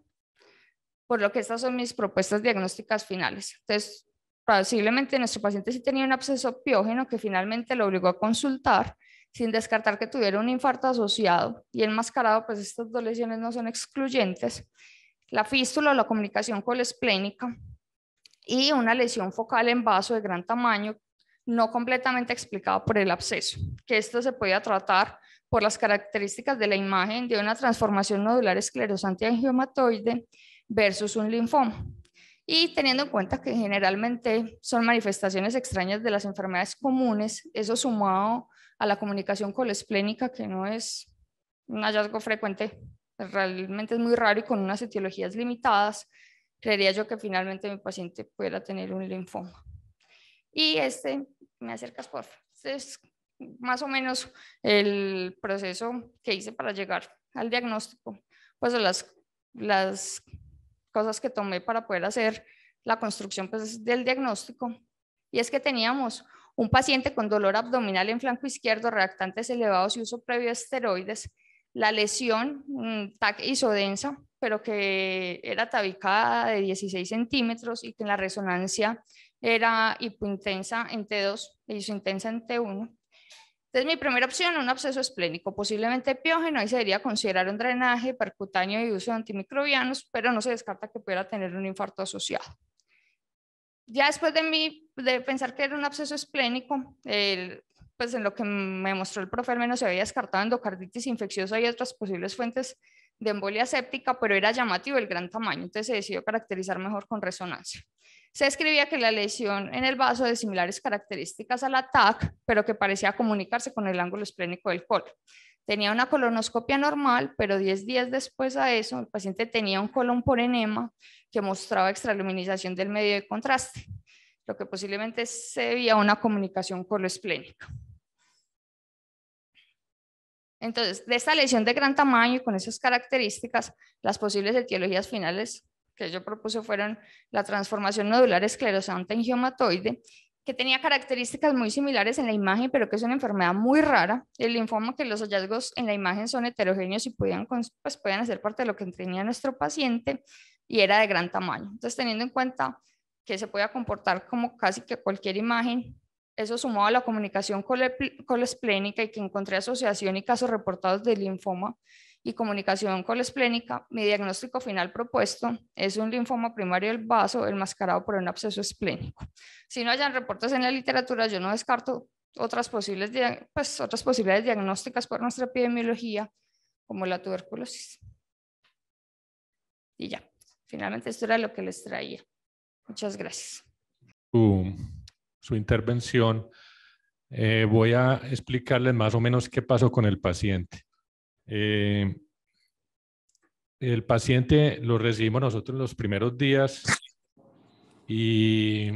Por lo que estas son mis propuestas diagnósticas finales. Entonces, posiblemente nuestro paciente sí tenía un absceso piógeno que finalmente lo obligó a consultar, sin descartar que tuviera un infarto asociado y enmascarado, pues estas dos lesiones no son excluyentes. La fístula o la comunicación coloesplénica y una lesión focal en vaso de gran tamaño no completamente explicada por el absceso, que esto se podía tratar por las características de la imagen de una transformación nodular esclerosante angiomatoide versus un linfoma. Y teniendo en cuenta que generalmente son manifestaciones extrañas de las enfermedades comunes, eso sumado a la comunicación coloesplénica, que no es un hallazgo frecuente, realmente es muy raro y con unas etiologías limitadas, creería yo que finalmente mi paciente pudiera tener un linfoma. Y me acercas por favor. Este es más o menos el proceso que hice para llegar al diagnóstico, pues las cosas que tomé para poder hacer la construcción pues, del diagnóstico. Y es que teníamos un paciente con dolor abdominal en flanco izquierdo, reactantes elevados y uso previo de esteroides, la lesión TAC isodensa, pero que era tabicada de 16 centímetros y que en la resonancia era hipointensa en T2 e isointensa en T1. Entonces, mi primera opción, un absceso esplénico, posiblemente piógeno, ahí se debería considerar un drenaje percutáneo y uso de antimicrobianos, pero no se descarta que pudiera tener un infarto asociado. Ya después de pensar que era un absceso esplénico, pues en lo que me mostró el profe al menos se había descartado endocarditis infecciosa y otras posibles fuentes de embolia séptica, pero era llamativo el gran tamaño, entonces se decidió caracterizar mejor con resonancia. Se describía que la lesión en el vaso de similares características a la TAC, pero que parecía comunicarse con el ángulo esplénico del colon. Tenía una colonoscopia normal, pero 10 días después a eso, el paciente tenía un colon por enema que mostraba extraluminización del medio de contraste, lo que posiblemente se debía a una comunicación coloesplénica. Entonces, de esta lesión de gran tamaño y con esas características, las posibles etiologías finales que yo propuse fueron la transformación nodular esclerosante angiomatoide, que tenía características muy similares en la imagen, pero que es una enfermedad muy rara. El linfoma, que los hallazgos en la imagen son heterogéneos y podían hacer parte de lo que tenía nuestro paciente, y era de gran tamaño. Entonces, teniendo en cuenta que se podía comportar como casi que cualquier imagen, eso sumado a la comunicación coloesplénica y que encontré asociación y casos reportados de linfoma y comunicación coloesplénica, mi diagnóstico final propuesto es un linfoma primario del vaso enmascarado por un absceso esplénico. Si no hayan reportes en la literatura, yo no descarto otras posibilidades diagnósticas por nuestra epidemiología, como la tuberculosis. Y ya, finalmente esto era lo que les traía. Muchas gracias. Su intervención. Voy a explicarles más o menos qué pasó con el paciente. El paciente lo recibimos nosotros los primeros días y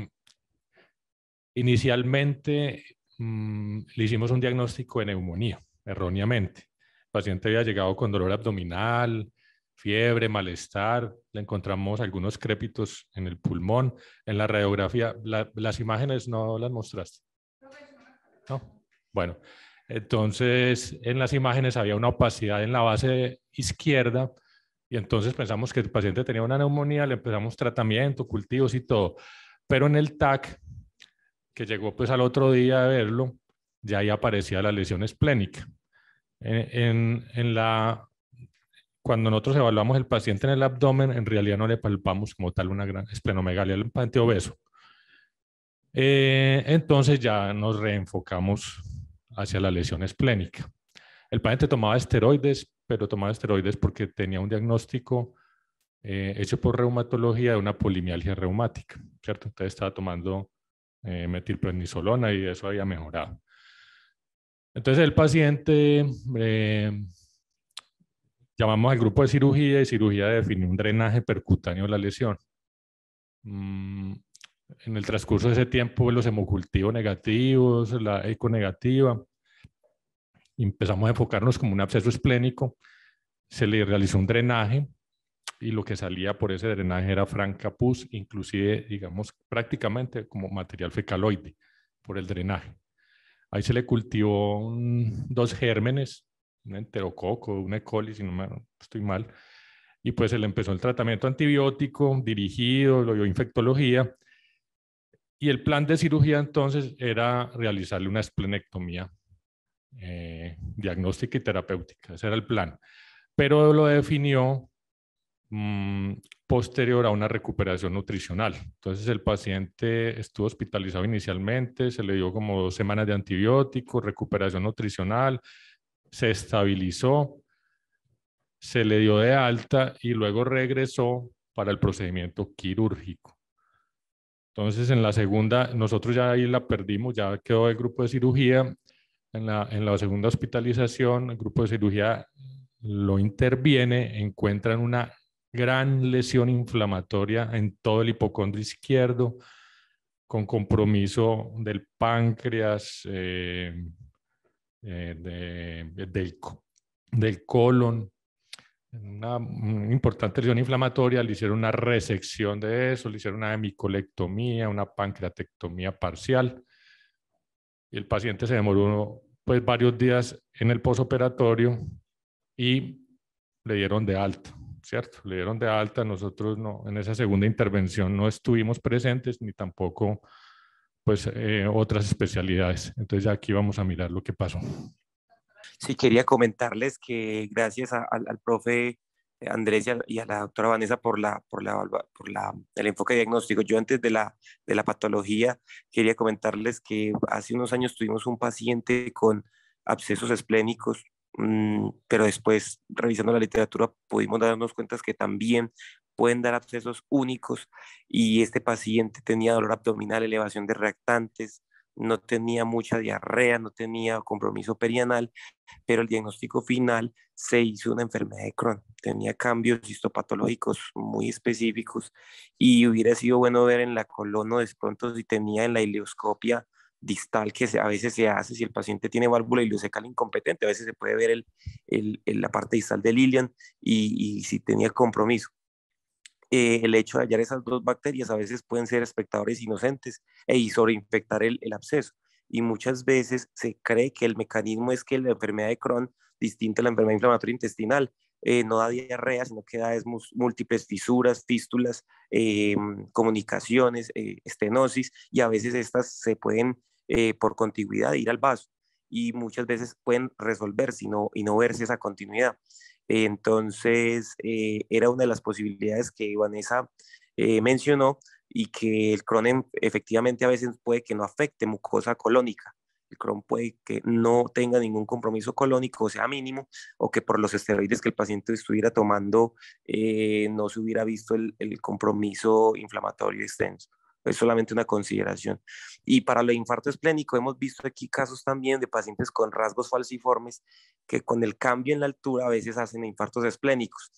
inicialmente le hicimos un diagnóstico de neumonía, erróneamente. El paciente había llegado con dolor abdominal, fiebre, malestar, le encontramos algunos crépitos en el pulmón. En la radiografía, las imágenes no las mostraste. ¿No? Bueno, entonces en las imágenes había una opacidad en la base izquierda y entonces pensamos que el paciente tenía una neumonía, le empezamos tratamiento, cultivos y todo. Pero en el TAC, que llegó pues al otro día de verlo, ya ahí aparecía la lesión esplénica. Cuando nosotros evaluamos el paciente en el abdomen, en realidad no le palpamos como tal una gran esplenomegalia, el paciente obeso. Entonces ya nos reenfocamos hacia la lesión esplénica. El paciente tomaba esteroides, pero tomaba esteroides porque tenía un diagnóstico hecho por reumatología de una polimialgia reumática, ¿cierto? Entonces estaba tomando metilprednisolona y eso había mejorado. Entonces el paciente, llamamos al grupo de cirugía y cirugía definió un drenaje percutáneo de la lesión. En el transcurso de ese tiempo, los hemocultivos negativos, la eco negativa, empezamos a enfocarnos como un absceso esplénico, se le realizó un drenaje y lo que salía por ese drenaje era franca pus, inclusive, digamos, prácticamente como material fecaloide por el drenaje. Ahí se le cultivó dos gérmenes, un enterococo, una E. coli, si no estoy mal, y pues se le empezó el tratamiento antibiótico dirigido, lo dio infectología, y el plan de cirugía entonces era realizarle una esplenectomía diagnóstica y terapéutica, ese era el plan, pero lo definió posterior a una recuperación nutricional. Entonces el paciente estuvo hospitalizado inicialmente, se le dio como 2 semanas de antibióticos, recuperación nutricional, se estabilizó, se le dio de alta y luego regresó para el procedimiento quirúrgico. Entonces en la segunda, nosotros ya ahí la perdimos, ya quedó el grupo de cirugía. En la segunda hospitalización, el grupo de cirugía lo interviene, encuentran una gran lesión inflamatoria en todo el hipocondrio izquierdo, con compromiso del páncreas, del colon, una importante lesión inflamatoria. Le hicieron una resección de eso, le hicieron una hemicolectomía, una pancreatectomía parcial, y el paciente se demoró pues varios días en el posoperatorio y le dieron de alta, ¿cierto? Le dieron de alta. Nosotros no, en esa segunda intervención no estuvimos presentes, ni tampoco pues otras especialidades. Entonces ya aquí vamos a mirar lo que pasó. Sí, quería comentarles que gracias al profe Andrés y a la doctora Vanessa el enfoque diagnóstico. Yo antes de la patología quería comentarles que hace unos años tuvimos un paciente con abscesos esplénicos, pero después revisando la literatura pudimos darnos cuenta que también pueden dar abscesos únicos, y este paciente tenía dolor abdominal, elevación de reactantes, no tenía mucha diarrea, no tenía compromiso perianal, pero el diagnóstico final se hizo una enfermedad de Crohn. Tenía cambios histopatológicos muy específicos, y hubiera sido bueno ver en la colono de pronto si tenía en la ileoscopia distal, que a veces se hace si el paciente tiene válvula ileocecal incompetente, a veces se puede ver la parte distal del ilion, y si tenía compromiso. El hecho de hallar esas dos bacterias a veces pueden ser espectadores inocentes y sobreinfectar el absceso. Y muchas veces se cree que el mecanismo es que la enfermedad de Crohn, distinta a la enfermedad inflamatoria intestinal, no da diarrea, sino que da múltiples fisuras, fístulas, comunicaciones, estenosis, y a veces estas se pueden, por contigüidad, ir al vaso, y muchas veces pueden resolverse y no verse esa continuidad. Entonces, era una de las posibilidades que Vanessa mencionó, y que el Crohn efectivamente a veces puede que no afecte mucosa colónica. El Crohn puede que no tenga ningún compromiso colónico, o sea mínimo, o que por los esteroides que el paciente estuviera tomando no se hubiera visto el compromiso inflamatorio extenso. Es solamente una consideración. Y para el infarto esplénico hemos visto aquí casos también de pacientes con rasgos falciformes que con el cambio en la altura a veces hacen infartos esplénicos.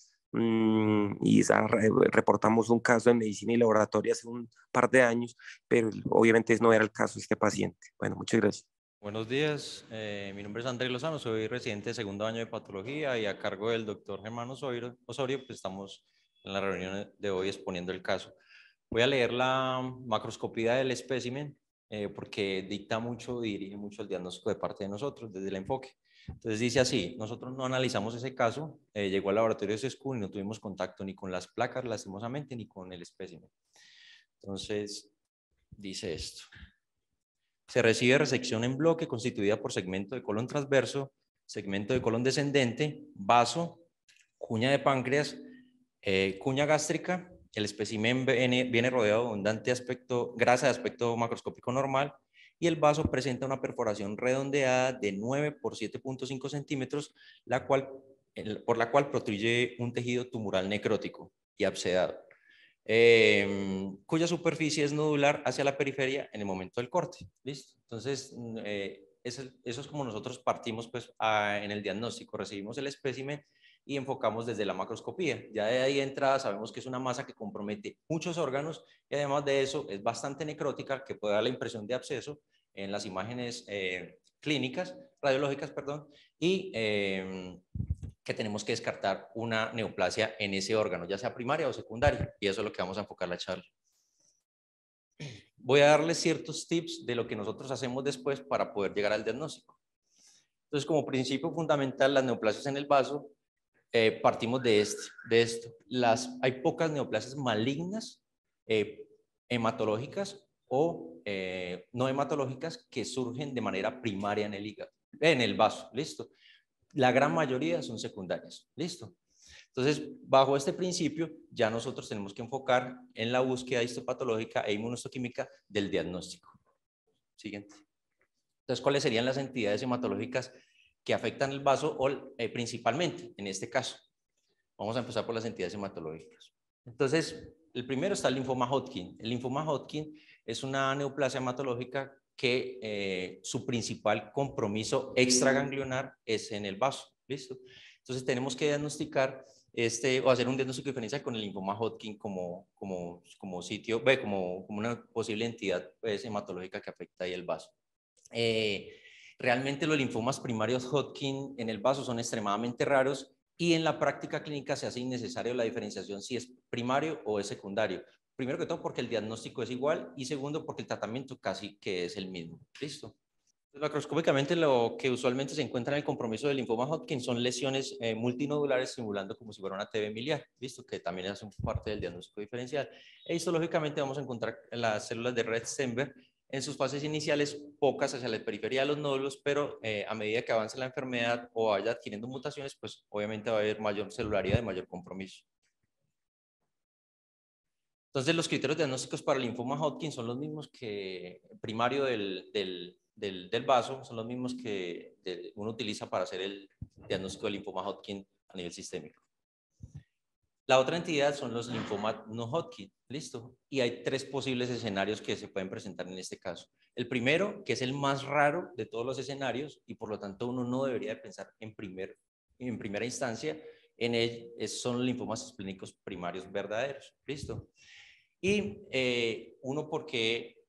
Reportamos un caso en medicina y laboratorio hace un par de años, pero obviamente no era el caso de este paciente. Bueno, muchas gracias. Buenos días, mi nombre es Andrés Lozano, soy residente de segundo año de patología y a cargo del doctor Germán Osorio, pues estamos en la reunión de hoy exponiendo el caso. Voy a leer la macroscopía del espécimen porque dicta mucho y dirige mucho el diagnóstico de parte de nosotros desde el enfoque. Entonces dice así: nosotros no analizamos ese caso, llegó al laboratorio de SESCU y no tuvimos contacto ni con las placas, lastimosamente, ni con el espécimen. Entonces dice esto: se recibe resección en bloque constituida por segmento de colon transverso, segmento de colon descendente, vaso, cuña de páncreas, cuña gástrica. El espécimen viene rodeado de abundante grasa de aspecto macroscópico normal y el vaso presenta una perforación redondeada de 9 por 7.5 centímetros, por la cual protruye un tejido tumoral necrótico y abscedado, cuya superficie es nodular hacia la periferia en el momento del corte. ¿Listo? Entonces, eso es como nosotros partimos pues, en el diagnóstico. Recibimos el espécimen y enfocamos desde la macroscopía. Ya de ahí de entrada sabemos que es una masa que compromete muchos órganos y además de eso es bastante necrótica, que puede dar la impresión de absceso en las imágenes clínicas, radiológicas, perdón, y que tenemos que descartar una neoplasia en ese órgano, ya sea primaria o secundaria, y eso es lo que vamos a enfocar la charla. Voy a darles ciertos tips de lo que nosotros hacemos después para poder llegar al diagnóstico. Entonces, como principio fundamental, las neoplasias en el vaso, partimos de esto. Hay pocas neoplasias malignas, hematológicas o no hematológicas que surgen de manera primaria en el hígado, en el vaso, ¿listo? La gran mayoría son secundarias, ¿listo? Entonces, bajo este principio, ya nosotros tenemos que enfocar en la búsqueda histopatológica e inmunohistoquímica del diagnóstico. Siguiente. Entonces, ¿cuáles serían las entidades hematológicas que afectan el vaso o principalmente en este caso? Vamos a empezar por las entidades hematológicas. Entonces, el primero está el linfoma Hodgkin. El linfoma Hodgkin es una neoplasia hematológica que su principal compromiso extraganglionar es en el vaso. ¿Listo? Entonces, tenemos que diagnosticar o hacer un diagnóstico diferencial con el linfoma Hodgkin como sitio, como una posible entidad pues, hematológica que afecta ahí el vaso. Realmente los linfomas primarios Hodgkin en el vaso son extremadamente raros y en la práctica clínica se hace innecesario la diferenciación si es primario o es secundario. Primero que todo porque el diagnóstico es igual y segundo porque el tratamiento casi que es el mismo. ¿Listo? Macroscópicamente lo que usualmente se encuentra en el compromiso del linfoma Hodgkin son lesiones multinodulares simulando como si fuera una TB miliar, ¿listo? Que también hacen parte del diagnóstico diferencial. E histológicamente vamos a encontrar las células de Rett-Steinberg en sus fases iniciales, pocas hacia la periferia de los nódulos, pero a medida que avance la enfermedad o vaya adquiriendo mutaciones, pues obviamente va a haber mayor celularidad y mayor compromiso. Entonces, los criterios diagnósticos para el linfoma Hodgkin son los mismos que primario del vaso, son los mismos que uno utiliza para hacer el diagnóstico del linfoma Hodgkin a nivel sistémico. La otra entidad son los linfomas no Hodgkin, ¿listo? Y hay tres posibles escenarios que se pueden presentar en este caso. El primero, que es el más raro de todos los escenarios y por lo tanto uno no debería de pensar en primera instancia en él, son los linfomas esplénicos primarios verdaderos, ¿listo? Y uno porque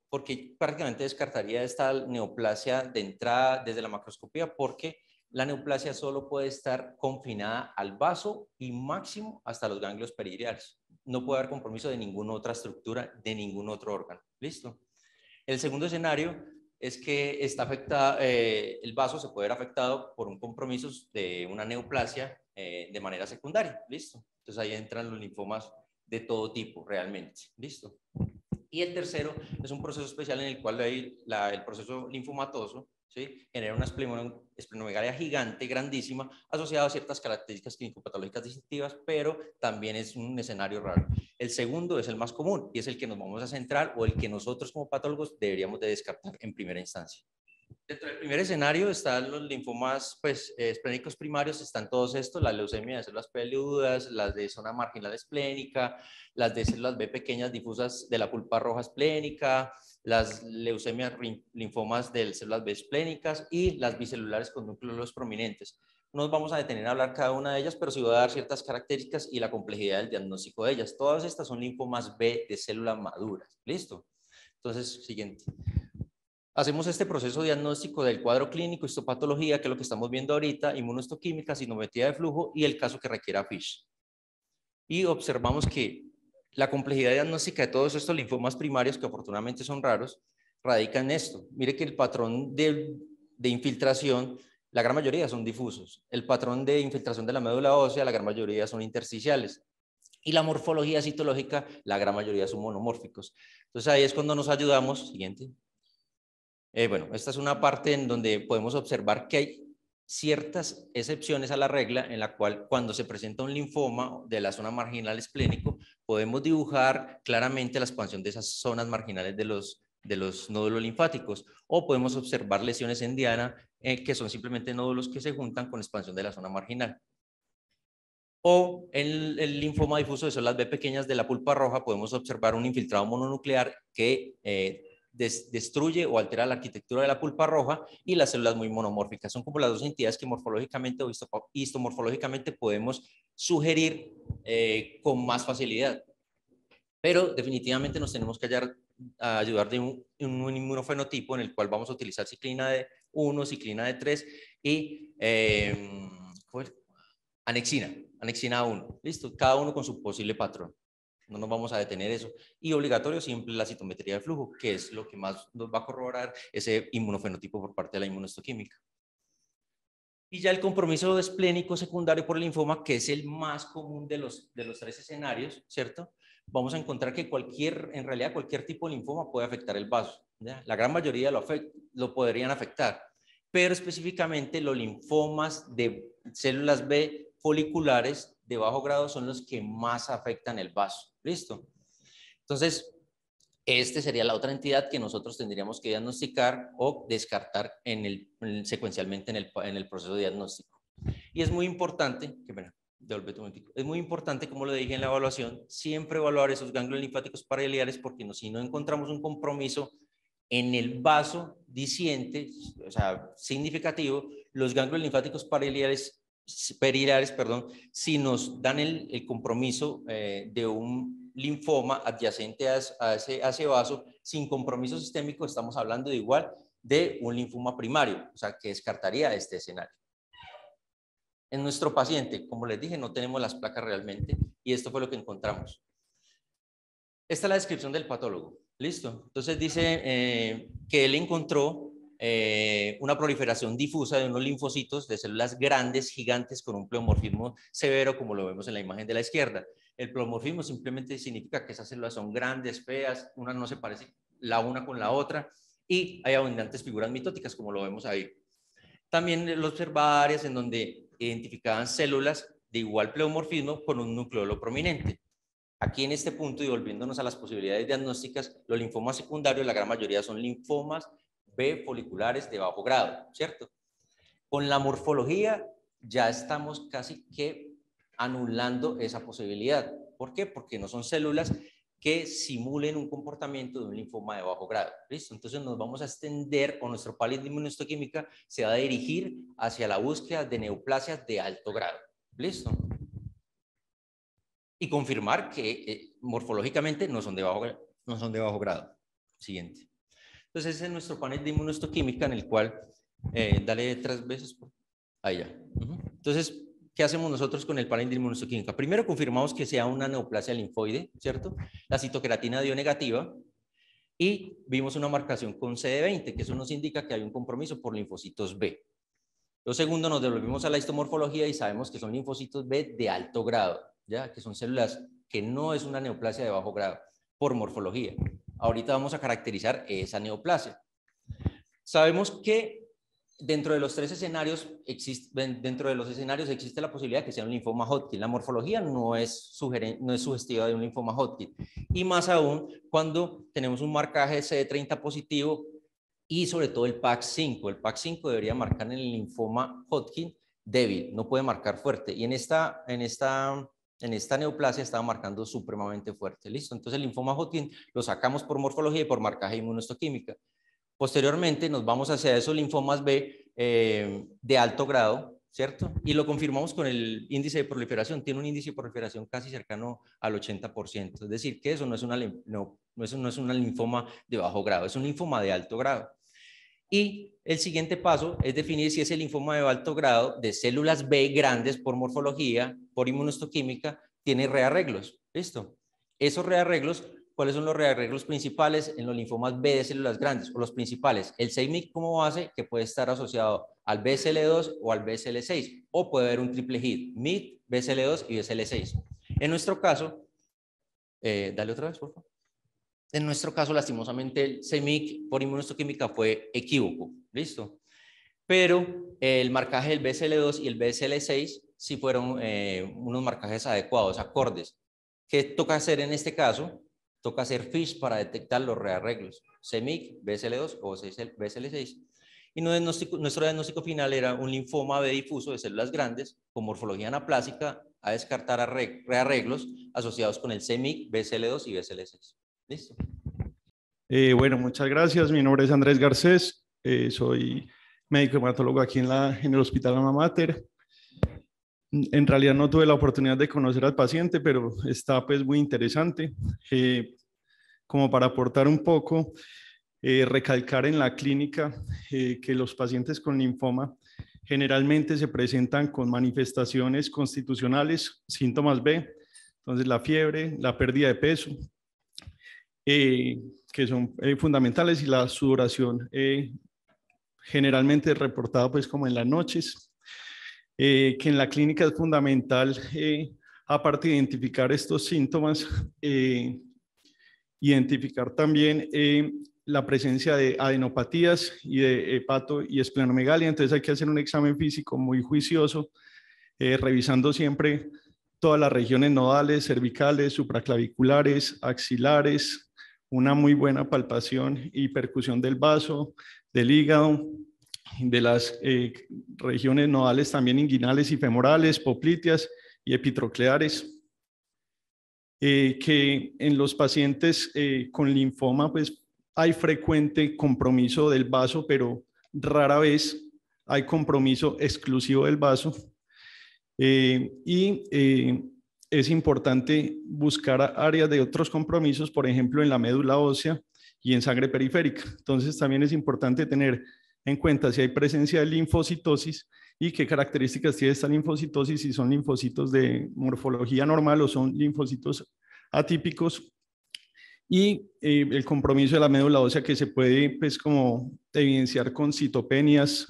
prácticamente descartaría esta neoplasia de entrada desde la macroscopía porque la neoplasia solo puede estar confinada al vaso y máximo hasta los ganglios peridiales. No puede haber compromiso de ninguna otra estructura, de ningún otro órgano. ¿Listo? El segundo escenario es que el vaso se puede ver afectado por un compromiso de una neoplasia de manera secundaria. ¿Listo? Entonces ahí entran los linfomas de todo tipo realmente. ¿Listo? Y el tercero es un proceso especial en el cual el proceso linfomatoso, ¿sí?, genera una esplenomegalia gigante, grandísima, asociada a ciertas características clínico-patológicas distintivas, pero también es un escenario raro. El segundo es el más común y es el que nos vamos a centrar o el que nosotros como patólogos deberíamos de descartar en primera instancia. Dentro del primer escenario están los linfomas esplénicos primarios, están todos estos, la leucemia de células peludas, las de zona marginal esplénica, las de células B pequeñas difusas de la pulpa roja esplénica, las leucemias linfomas de células B esplénicas y las bicelulares con núcleos prominentes. No nos vamos a detener a hablar cada una de ellas, pero sí voy a dar ciertas características y la complejidad del diagnóstico de ellas. Todas estas son linfomas B de células maduras. ¿Listo? Entonces, siguiente. hacemos este proceso diagnóstico del cuadro clínico, histopatología, que es lo que estamos viendo ahorita, inmunohistoquímica, sinometría de flujo y el caso que requiera FISH. Y observamos que la complejidad diagnóstica de todos estos linfomas primarios, que afortunadamente son raros, radica en esto. Mire que el patrón de infiltración, la gran mayoría son difusos. El patrón de infiltración de la médula ósea, la gran mayoría son intersticiales. Y la morfología citológica, la gran mayoría son monomórficos. Entonces ahí es cuando nos ayudamos. Siguiente. Bueno, esta es una parte en donde podemos observar que hay ciertas excepciones a la regla en la cual cuando se presenta un linfoma de la zona marginal esplénico podemos dibujar claramente la expansión de esas zonas marginales de los nódulos linfáticos, o podemos observar lesiones en diana que son simplemente nódulos que se juntan con expansión de la zona marginal. O en el linfoma difuso de células B pequeñas de la pulpa roja podemos observar un infiltrado mononuclear que destruye o altera la arquitectura de la pulpa roja, y las células muy monomórficas. Son como las dos entidades que morfológicamente o histomorfológicamente podemos sugerir con más facilidad. Pero definitivamente nos tenemos que ayudar de un inmunofenotipo en el cual vamos a utilizar ciclina de 1, ciclina de 3 y anexina 1. Listo, cada uno con su posible patrón. No nos vamos a detener eso. Y obligatorio siempre la citometría de flujo, que es lo que más nos va a corroborar ese inmunofenotipo por parte de la inmunohistoquímica. Y ya el compromiso esplénico secundario por el linfoma, que es el más común de los 3 escenarios, ¿cierto? Vamos a encontrar que en realidad cualquier tipo de linfoma puede afectar el vaso, ¿ya? La gran mayoría lo podrían afectar, pero específicamente los linfomas de células B foliculares de bajo grado son los que más afectan el vaso. ¿Listo? Entonces, este sería la otra entidad que nosotros tendríamos que diagnosticar o descartar secuencialmente en el proceso de diagnóstico. Y es muy importante, es muy importante, como lo dije en la evaluación, siempre evaluar esos ganglios linfáticos paraliares, porque si no encontramos un compromiso en el vaso diciente, o sea, significativo, los ganglios linfáticos periliares, si nos dan el compromiso de un linfoma adyacente a ese vaso, sin compromiso sistémico, estamos hablando de igual de un linfoma primario, o sea, que descartaría este escenario. En nuestro paciente, como les dije, no tenemos las placas realmente, y esto fue lo que encontramos. Esta es la descripción del patólogo. ¿Listo? Entonces dice que él encontró una proliferación difusa de unos linfocitos de células grandes, gigantes, con un pleomorfismo severo, como lo vemos en la imagen de la izquierda. El pleomorfismo simplemente significa que esas células son grandes, feas, una no se parece la una con la otra, y hay abundantes figuras mitóticas, como lo vemos ahí. También lo observa áreas en donde identificaban células de igual pleomorfismo con un nucleolo prominente. Aquí en este punto, y volviéndonos a las posibilidades diagnósticas, los linfomas secundarios, la gran mayoría son linfomas B foliculares de bajo grado, ¿cierto? Con la morfología ya estamos casi que anulando esa posibilidad. ¿Por qué? Porque no son células que simulen un comportamiento de un linfoma de bajo grado. ¿Listo? Entonces nos vamos a extender, o nuestro panel de inmunohistoquímica se va a dirigir hacia la búsqueda de neoplasias de alto grado. ¿Listo? Y confirmar que morfológicamente no son de bajo grado. Siguiente. Entonces ese es nuestro panel de inmunohistoquímica, en el cual, dale 3 veces. Ahí ya. Entonces, ¿qué hacemos nosotros con el panel de inmunohistoquímica? Primero confirmamos que sea una neoplasia linfoide, ¿cierto? La citoqueratina dio negativa, y vimos una marcación con CD20, que eso nos indica que hay un compromiso por linfocitos B. Lo segundo, nos devolvimos a la histomorfología y sabemos que son linfocitos B de alto grado, ¿ya? Que son células que no es una neoplasia de bajo grado por morfología. Ahorita vamos a caracterizar esa neoplasia. Sabemos que dentro de los 3 escenarios existe la posibilidad de que sea un linfoma Hodgkin. La morfología no es sugestiva de un linfoma Hodgkin, y más aún cuando tenemos un marcaje CD30 positivo y sobre todo el PAX5. El PAX5 debería marcar en el linfoma Hodgkin débil, no puede marcar fuerte, y en esta neoplasia estaba marcando supremamente fuerte. ¿Listo? Entonces el linfoma Hodgkin lo sacamos por morfología y por marcaje inmunohistoquímica. Posteriormente nos vamos hacia esos linfomas B de alto grado, ¿cierto? Y lo confirmamos con el índice de proliferación. Tiene un índice de proliferación casi cercano al 80%. Es decir, que eso no es un linfoma de bajo grado, es un linfoma de alto grado. Y el siguiente paso es definir si ese linfoma de alto grado de células B grandes por morfología, por inmunohistoquímica, tiene rearreglos. ¿Listo? Esos rearreglos, ¿cuáles son los rearreglos principales en los linfomas B de células grandes? O los principales, el CEIMIC como base, que puede estar asociado al BCL2 o al BCL6, o puede haber un triple hit, MYC, BCL2 y BCL6. En nuestro caso, dale otra vez, por favor. En nuestro caso, lastimosamente, el CEIMIC por inmunohistoquímica fue equívoco, ¿listo? Pero el marcaje del BCL2 y el BCL6 sí fueron unos marcajes adecuados, acordes. ¿Qué toca hacer en este caso? Toca hacer FISH para detectar los rearreglos, CEIMIC, BCL2 o BCL6. Y nuestro diagnóstico final era un linfoma B difuso de células grandes con morfología anaplásica a descartar rearreglos asociados con el CEIMIC, BCL2 y BCL6. ¿Listo? Bueno, muchas gracias. Mi nombre es Andrés Garcés. Soy médico hematólogo aquí en el Hospital Alma Mater. En realidad no tuve la oportunidad de conocer al paciente, pero está pues muy interesante. Como para aportar un poco, recalcar en la clínica que los pacientes con linfoma generalmente se presentan con manifestaciones constitucionales, síntomas B, entonces la fiebre, la pérdida de peso, que son fundamentales, y la sudoración generalmente reportada pues como en las noches, que en la clínica es fundamental, aparte de identificar estos síntomas, identificar también la presencia de adenopatías y de hepato y esplenomegalia. Entonces hay que hacer un examen físico muy juicioso, revisando siempre todas las regiones nodales, cervicales, supraclaviculares, axilares, una muy buena palpación y percusión del vaso, del hígado, de las regiones nodales también inguinales y femorales, popliteas y epitrocleares. Que en los pacientes con linfoma pues hay frecuente compromiso del vaso, pero rara vez hay compromiso exclusivo del vaso. Es importante buscar áreas de otros compromisos, por ejemplo, en la médula ósea y en sangre periférica. Entonces, también es importante tener en cuenta si hay presencia de linfocitosis y qué características tiene esta linfocitosis, si son linfocitos de morfología normal o son linfocitos atípicos, y el compromiso de la médula ósea, que se puede pues como evidenciar con citopenias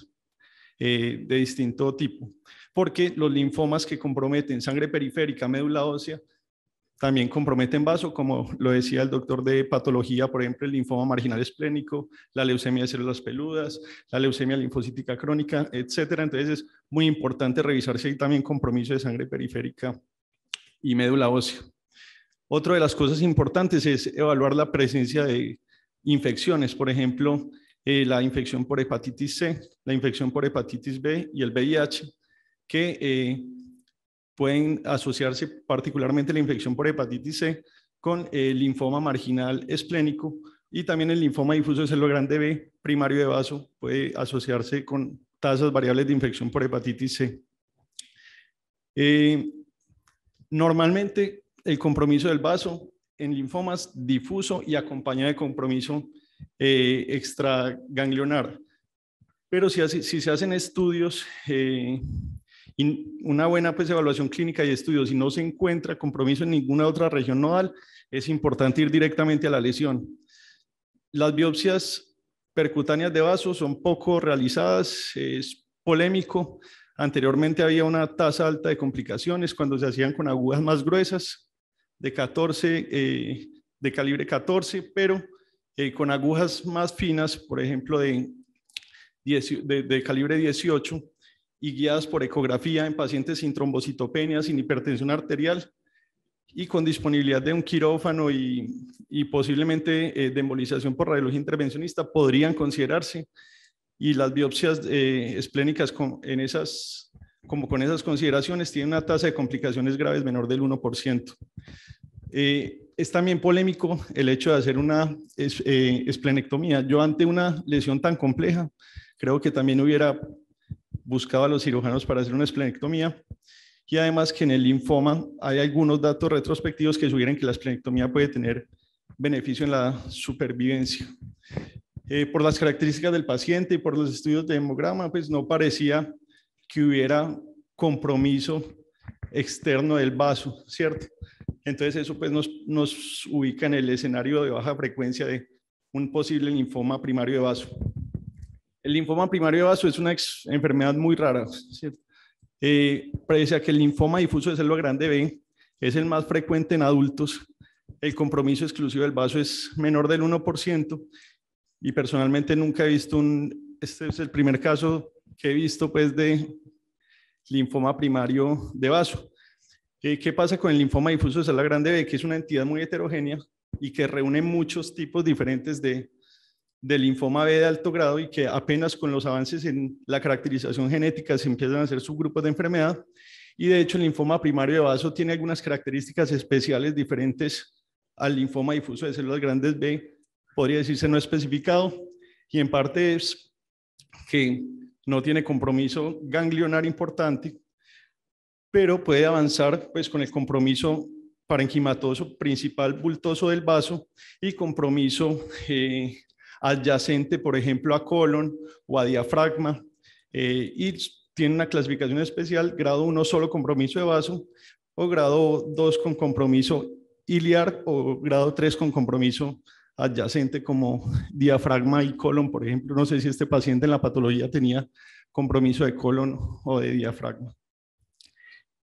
de distinto tipo, porque los linfomas que comprometen sangre periférica, médula ósea, también comprometen vaso, como lo decía el doctor de patología, por ejemplo, el linfoma marginal esplénico, la leucemia de células peludas, la leucemia linfocítica crónica, etcétera. Entonces es muy importante revisar si hay también compromiso de sangre periférica y médula ósea. Otra de las cosas importantes es evaluar la presencia de infecciones, por ejemplo, la infección por hepatitis C, la infección por hepatitis B y el VIH, que pueden asociarse particularmente la infección por hepatitis C con el linfoma marginal esplénico, y también el linfoma difuso de célula grande B primario de vaso puede asociarse con tasas variables de infección por hepatitis C. Normalmente el compromiso del vaso en linfomas difuso y acompañado de compromiso extraganglionar. Pero si se hacen estudios y una buena pues, evaluación clínica y estudios, si no se encuentra compromiso en ninguna otra región nodal, es importante ir directamente a la lesión. Las biopsias percutáneas de vaso son poco realizadas, es polémico. Anteriormente había una tasa alta de complicaciones cuando se hacían con agujas más gruesas, de calibre 14, pero con agujas más finas, por ejemplo, de calibre 18, y guiadas por ecografía en pacientes sin trombocitopenia, sin hipertensión arterial, y con disponibilidad de un quirófano y posiblemente de embolización por radiología intervencionista, podrían considerarse. Y las biopsias esplénicas con esas consideraciones tienen una tasa de complicaciones graves menor del 1%. Es también polémico el hecho de hacer una esplenectomía. Yo, ante una lesión tan compleja, creo que también hubiera buscado a los cirujanos para hacer una esplenectomía, y además que en el linfoma hay algunos datos retrospectivos que sugieren que la esplenectomía puede tener beneficio en la supervivencia. Por las características del paciente y por los estudios de hemograma, pues no parecía que hubiera compromiso externo del vaso, ¿cierto? Entonces eso pues nos ubica en el escenario de baja frecuencia de un posible linfoma primario de vaso. El linfoma primario de vaso es una enfermedad muy rara, ¿cierto? Pese a que el linfoma difuso de célula grande B es el más frecuente en adultos, el compromiso exclusivo del vaso es menor del 1%, y personalmente nunca he visto este es el primer caso que he visto pues de linfoma primario de vaso. ¿Qué pasa con el linfoma difuso de célula grande B? Que es una entidad muy heterogénea y que reúne muchos tipos diferentes de linfoma B de alto grado, y que apenas con los avances en la caracterización genética se empiezan a hacer subgrupos de enfermedad. Y de hecho el linfoma primario de vaso tiene algunas características especiales diferentes al linfoma difuso de células grandes B, podría decirse no especificado, y en parte es que no tiene compromiso ganglionar importante, pero puede avanzar pues con el compromiso parenquimatoso principal bultoso del vaso y compromiso adyacente, por ejemplo, a colon o a diafragma, y tiene una clasificación especial, grado 1 solo compromiso de vaso, o grado 2 con compromiso iliar, o grado 3 con compromiso adyacente como diafragma y colon, por ejemplo. No sé si este paciente en la patología tenía compromiso de colon o de diafragma.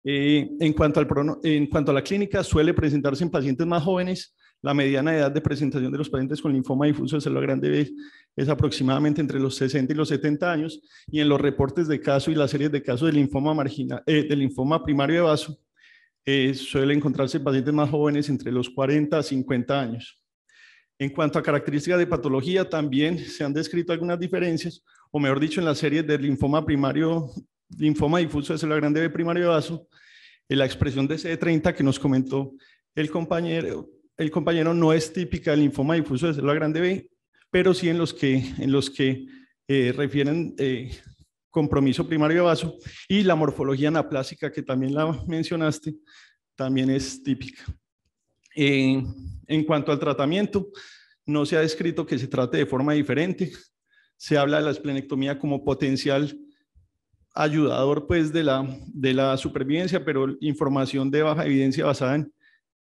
En cuanto a la clínica, suele presentarse en pacientes más jóvenes. La mediana edad de presentación de los pacientes con linfoma difuso de célula grande B es aproximadamente entre los 60 y los 70 años, y en los reportes de caso y las series de casos de linfoma primario de vaso, suele encontrarse en pacientes más jóvenes entre los 40 a 50 años. En cuanto a características de patología, también se han descrito algunas diferencias, o mejor dicho, en las series del linfoma difuso de célula grande B primario de vaso, la expresión de CD30 que nos comentó el compañero no es típica del linfoma difuso de célula grande B, pero sí en los que refieren compromiso primario de vaso, y la morfología anaplásica, que también la mencionaste, también es típica. En cuanto al tratamiento, no se ha descrito que se trate de forma diferente. Se habla de la esplenectomía como potencial ayudador pues de la supervivencia, pero información de baja evidencia basada en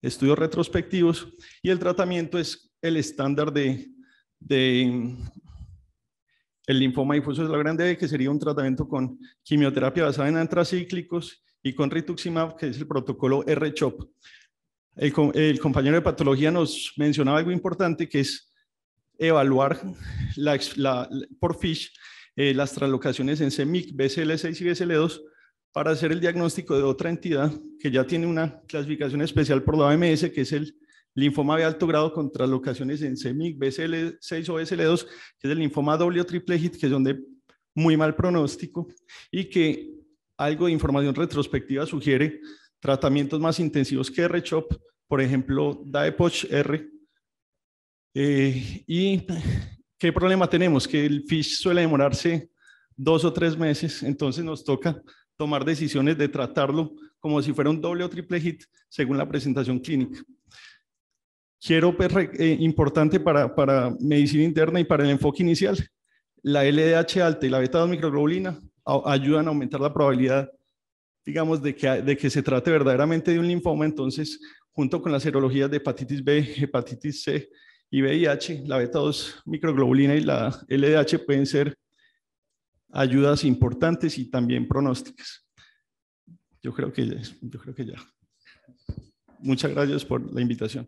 estudios retrospectivos, y el tratamiento es el estándar de el linfoma difuso de célula grande B, que sería un tratamiento con quimioterapia basada en antracíclicos y con rituximab, que es el protocolo R-CHOP. El compañero de patología nos mencionaba algo importante, que es evaluar por FISH las translocaciones en CMYC, BCL6 y BCL2 para hacer el diagnóstico de otra entidad que ya tiene una clasificación especial por la OMS, que es el linfoma de alto grado con translocaciones en CMYC, BCL6 o BCL2, que es el linfoma doble o triple hit, que son de muy mal pronóstico, y que algo de información retrospectiva sugiere tratamientos más intensivos que R-CHOP, por ejemplo, DAEPOCH-R. ¿Y qué problema tenemos? Que el FISH suele demorarse 2 o 3 meses, entonces nos toca tomar decisiones de tratarlo como si fuera un doble o triple hit según la presentación clínica. Importante para medicina interna y para el enfoque inicial, la LDH alta y la beta-2 microglobulina ayudan a aumentar la probabilidad, digamos, de que se trate verdaderamente de un linfoma. Entonces, junto con las serologías de hepatitis B, hepatitis C y VIH, la beta-2 microglobulina y la LDH pueden ser ayudas importantes y también pronósticas. Yo creo que ya. Muchas gracias por la invitación.